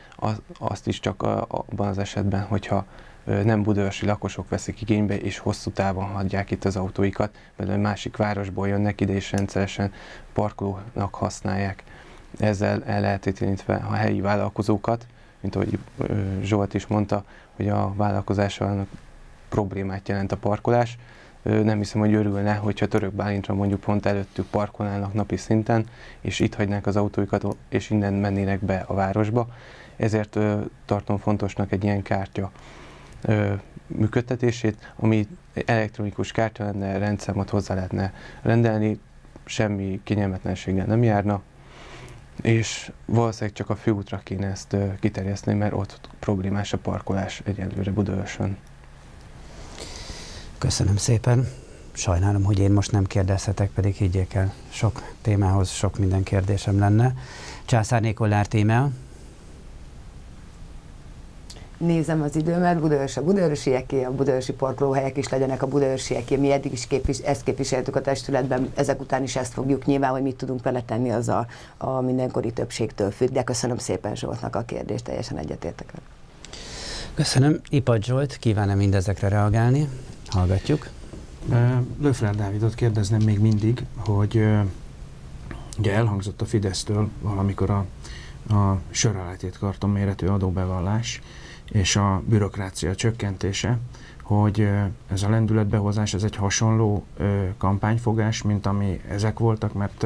azt is csak abban az esetben, hogyha nem budaörsi lakosok veszik igénybe, és hosszú távon hagyják itt az autóikat, mert a másik városból jönnek ide, és rendszeresen parkolónak használják. Ezzel ellehetetlenítve a helyi vállalkozókat, mint ahogy Zsolt is mondta, hogy a vállalkozásának problémát jelent a parkolás. Nem hiszem, hogy örülne, hogyha Török Bálintra mondjuk pont előttük parkolálnak napi szinten, és itt hagynák az autóikat, és innen mennének be a városba. Ezért tartom fontosnak egy ilyen kártya működtetését, ami elektronikus kártya lenne, rendszámot hozzá lehetne rendelni, semmi kényelmetlenséggel nem járna, és valószínűleg csak a főútra kéne ezt kiterjeszteni, mert ott problémás a parkolás egyelőre Budaörsön. Köszönöm szépen. Sajnálom, hogy én most nem kérdezhetek, pedig higgyék el, sok témához sok minden kérdésem lenne. Császárné Kollár Tímea. Nézem az időmet, Budaörs a budaörsieké, a budaörsi parkolóhelyek is legyenek a budaörsieké. Mi eddig is ezt képviseltük a testületben, ezek után is ezt fogjuk. Nyilván, hogy mit tudunk vele tenni, az a mindenkori többségtől függ, de köszönöm szépen Zsoltnak a kérdést, teljesen egyetértek. Köszönöm. Ipadt Zsolt, kíván-e mindezekre reagálni? Hallgatjuk. Löffler Dávidot kérdezném még mindig, hogy ugye elhangzott a Fidesztől valamikor a sörreletét karton méretű adóbevallás és a bürokrácia csökkentése, hogy ez a lendületbehozás, ez egy hasonló kampányfogás, mint ami ezek voltak, mert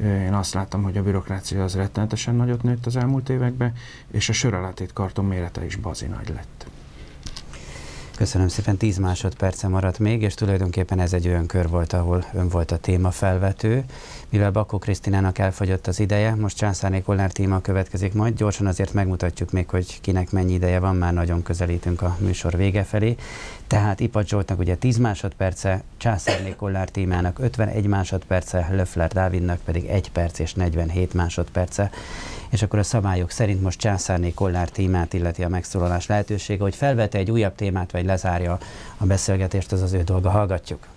én azt láttam, hogy a bürokrácia az rettenetesen nagyot nőtt az elmúlt években, és a sörreletét karton mérete is bazi nagy lett. Köszönöm szépen, 10 másodperce maradt még, és tulajdonképpen ez egy olyan kör volt, ahol ön volt a témafelvető. Mivel Bakó Krisztinának elfogyott az ideje, most Császárné Kollár téma következik majd. Gyorsan azért megmutatjuk még, hogy kinek mennyi ideje van, már nagyon közelítünk a műsor vége felé. Tehát Ipad Zsoltnak ugye 10 másodperce, Császárné Kollár témának 51 másodperce, Löffler Dávidnak pedig 1 perc és 47 másodperce. És akkor a szabályok szerint most Császárné Kollár témát illeti a megszólalás lehetősége, hogy felvette egy újabb témát, vagy lezárja a beszélgetést, az az ő dolga. Hallgatjuk.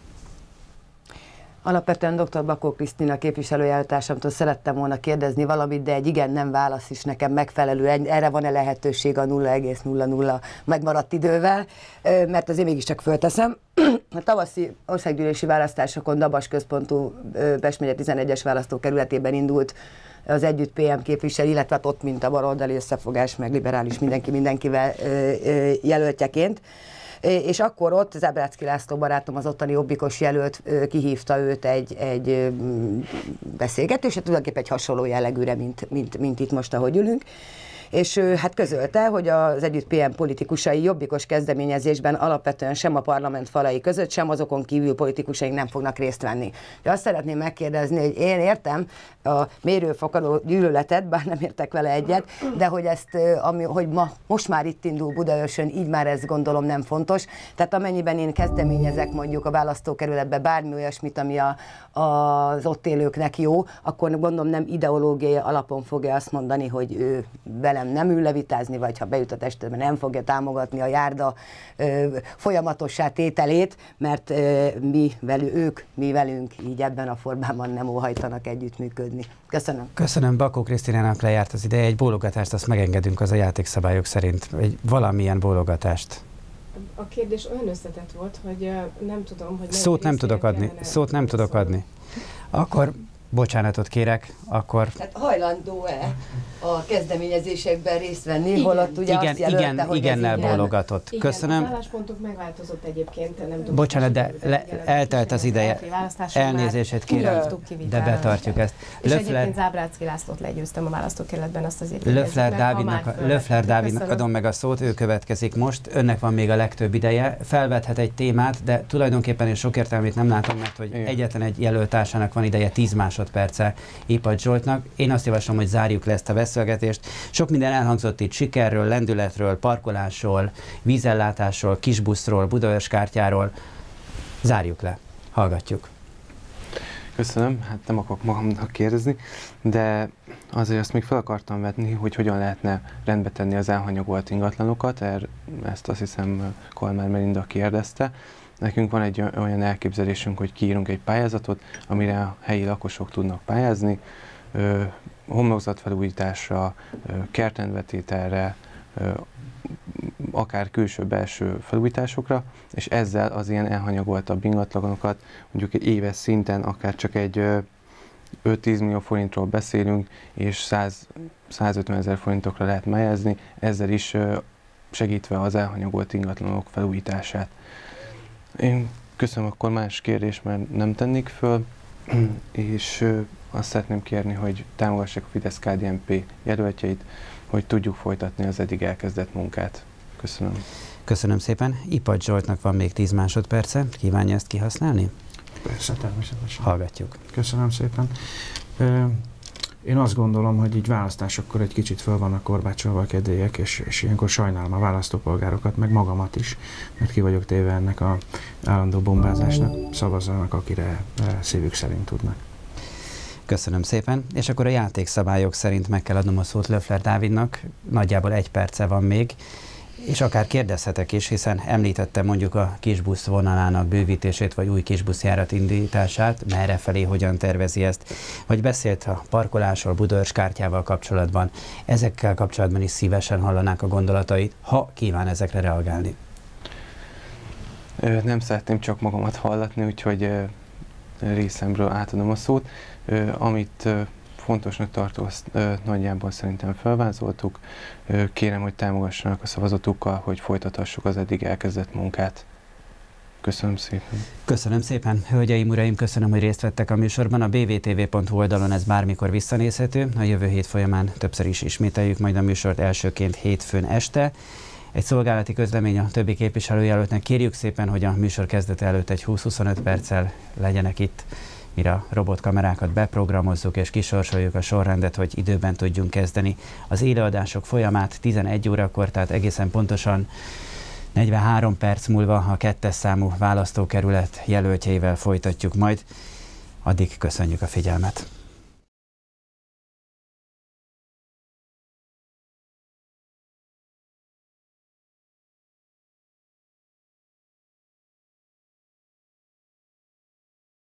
Alapvetően dr. Bakó Krisztina képviselőjelöltársamtól szerettem volna kérdezni valamit, de egy igen-nem válasz is nekem megfelelő. Erre van-e lehetőség a 0,00 megmaradt idővel, mert azért mégiscsak fölteszem. A tavaszi országgyűlési választásokon Dabas központú Pest megye 11-es választókerületében indult az Együtt PM képvisel, illetve ott, mint a baloldali összefogás, meg liberális mindenkivel jelöltjeként. És akkor ott Zábrácki László barátom, az ottani jobbikos jelölt kihívta őt egy beszélgetésre, tulajdonképpen egy hasonló jellegűre, mint itt most, ahogy ülünk. És hát közölte, hogy az Együtt PM politikusai jobbikos kezdeményezésben alapvetően sem a parlament falai között, sem azokon kívül politikusaink nem fognak részt venni. De azt szeretném megkérdezni, hogy én értem a mérőfokadó gyűlöletet, bár nem értek vele egyet, de hogy ezt, hogy most már itt indul Budaörsön, így már ez gondolom nem fontos. Tehát amennyiben én kezdeményezek mondjuk a választókerületbe bármi olyasmit, ami az ott élőknek jó, akkor gondolom nem ideológiai alapon fogja azt mondani, hogy ő velem nem ül levitázni, vagy ha bejut a testületbe, nem fogja támogatni a járda folyamatossá tételét, mert mi velünk így ebben a formában nem óhajtanak együttműködni. Köszönöm. Köszönöm, Bakó Krisztinának lejárt az ideje. Egy bólogatást azt megengedünk, az a játékszabályok szerint. Egy valamilyen bólogatást. A kérdés olyan összetett volt, hogy nem tudom, hogy... Szót nem tudok adni. Akkor bocsánatot kérek, akkor... Tehát hajlandó-e a kezdeményezésekben részt venni, holott ugye azt jelölte, hogy igennel bólogatott. Igen, köszönöm. Az álláspontok megváltozott egyébként, nem tudom. Bocsánat, de eltelt az ideje. Elnézését kérem, de betartjuk ezt. És egyébként Zábrácki Lászlót legyőztem a választókerületben, azt azért Löffler Dávidnak adom meg a szót, ő következik most. Önnek van még a legtöbb ideje. Felvethet egy témát, de tulajdonképpen én sok értelmét nem látom, mert hogy egyetlen egy jelöltársának van ideje 10 másodperce Ipad Zsoltnak. Én azt javaslom, hogy zárjuk le ezt a beszélgetést. Sok minden elhangzott itt sikerről, lendületről, parkolásról, vízellátásról, kisbuszról, Budaörs kártyáról. Zárjuk le. Hallgatjuk. Köszönöm, hát nem akarok magamnak kérdezni, de azért azt még fel akartam vetni, hogy hogyan lehetne rendbe tenni az elhanyagolt ingatlanokat, ezt azt hiszem Kolmár Melinda kérdezte. Nekünk van egy olyan elképzelésünk, hogy kiírunk egy pályázatot, amire a helyi lakosok tudnak pályázni, homlokzatfelújításra, kertrendbetételre, akár külső-belső felújításokra, és ezzel az ilyen elhanyagoltabb ingatlanokat mondjuk egy éves szinten akár csak egy 5-10 millió forintról beszélünk, és 150 000 forintokra lehet pályázni, ezzel is segítve az elhanyagolt ingatlanok felújítását. Én köszönöm, akkor más kérdés, mert nem tennék föl, és azt szeretném kérni, hogy támogassák a Fidesz-KDNP jelöltjeit, hogy tudjuk folytatni az eddig elkezdett munkát. Köszönöm. Köszönöm szépen. Ipad Zsoltnak van még 10 másodperce. Kívánja ezt kihasználni? Persze, természetesen. Hallgatjuk. Köszönöm szépen. Én azt gondolom, hogy így választásokkor egy kicsit föl vannak korbácsolva a kedélyek, és ilyenkor sajnálom a választópolgárokat, meg magamat is, mert ki vagyok téve ennek az állandó bombázásnak. Szavazzanak, akire szívük szerint tudnak. Köszönöm szépen. És akkor a játékszabályok szerint meg kell adnom a szót Löffler Dávidnak. Nagyjából 1 perce van még, és akár kérdezhetek is, hiszen említettem mondjuk a kisbusz vonalának bővítését, vagy új kisbuszjárat indítását, merre felé, hogyan tervezi ezt, vagy beszélt a parkolásról, Budaörs kártyával kapcsolatban. Ezekkel kapcsolatban is szívesen hallanák a gondolatait, ha kíván ezekre reagálni. Nem szeretném csak magamat hallatni, úgyhogy részemről átadom a szót. Amit fontosnak tartó, azt nagyjából szerintem felvázoltuk. Kérem, hogy támogassanak a szavazatukkal, hogy folytathassuk az eddig elkezdett munkát. Köszönöm szépen. Köszönöm szépen. Hölgyeim, uraim, köszönöm, hogy részt vettek a műsorban. A bvtv.hu oldalon ez bármikor visszanézhető. A jövő hét folyamán többször is ismételjük majd a műsort, elsőként hétfőn este. Egy szolgálati közlemény a többi képviselőjelöltnek. Kérjük szépen, hogy a műsor kezdete előtt egy 20-25 perccel legyenek itt, mire a robotkamerákat beprogramozzuk és kisorsoljuk a sorrendet, hogy időben tudjunk kezdeni az élőadások folyamát 11 órakor, tehát egészen pontosan 43 perc múlva a 2. számú választókerület jelöltjeivel folytatjuk majd. Addig köszönjük a figyelmet!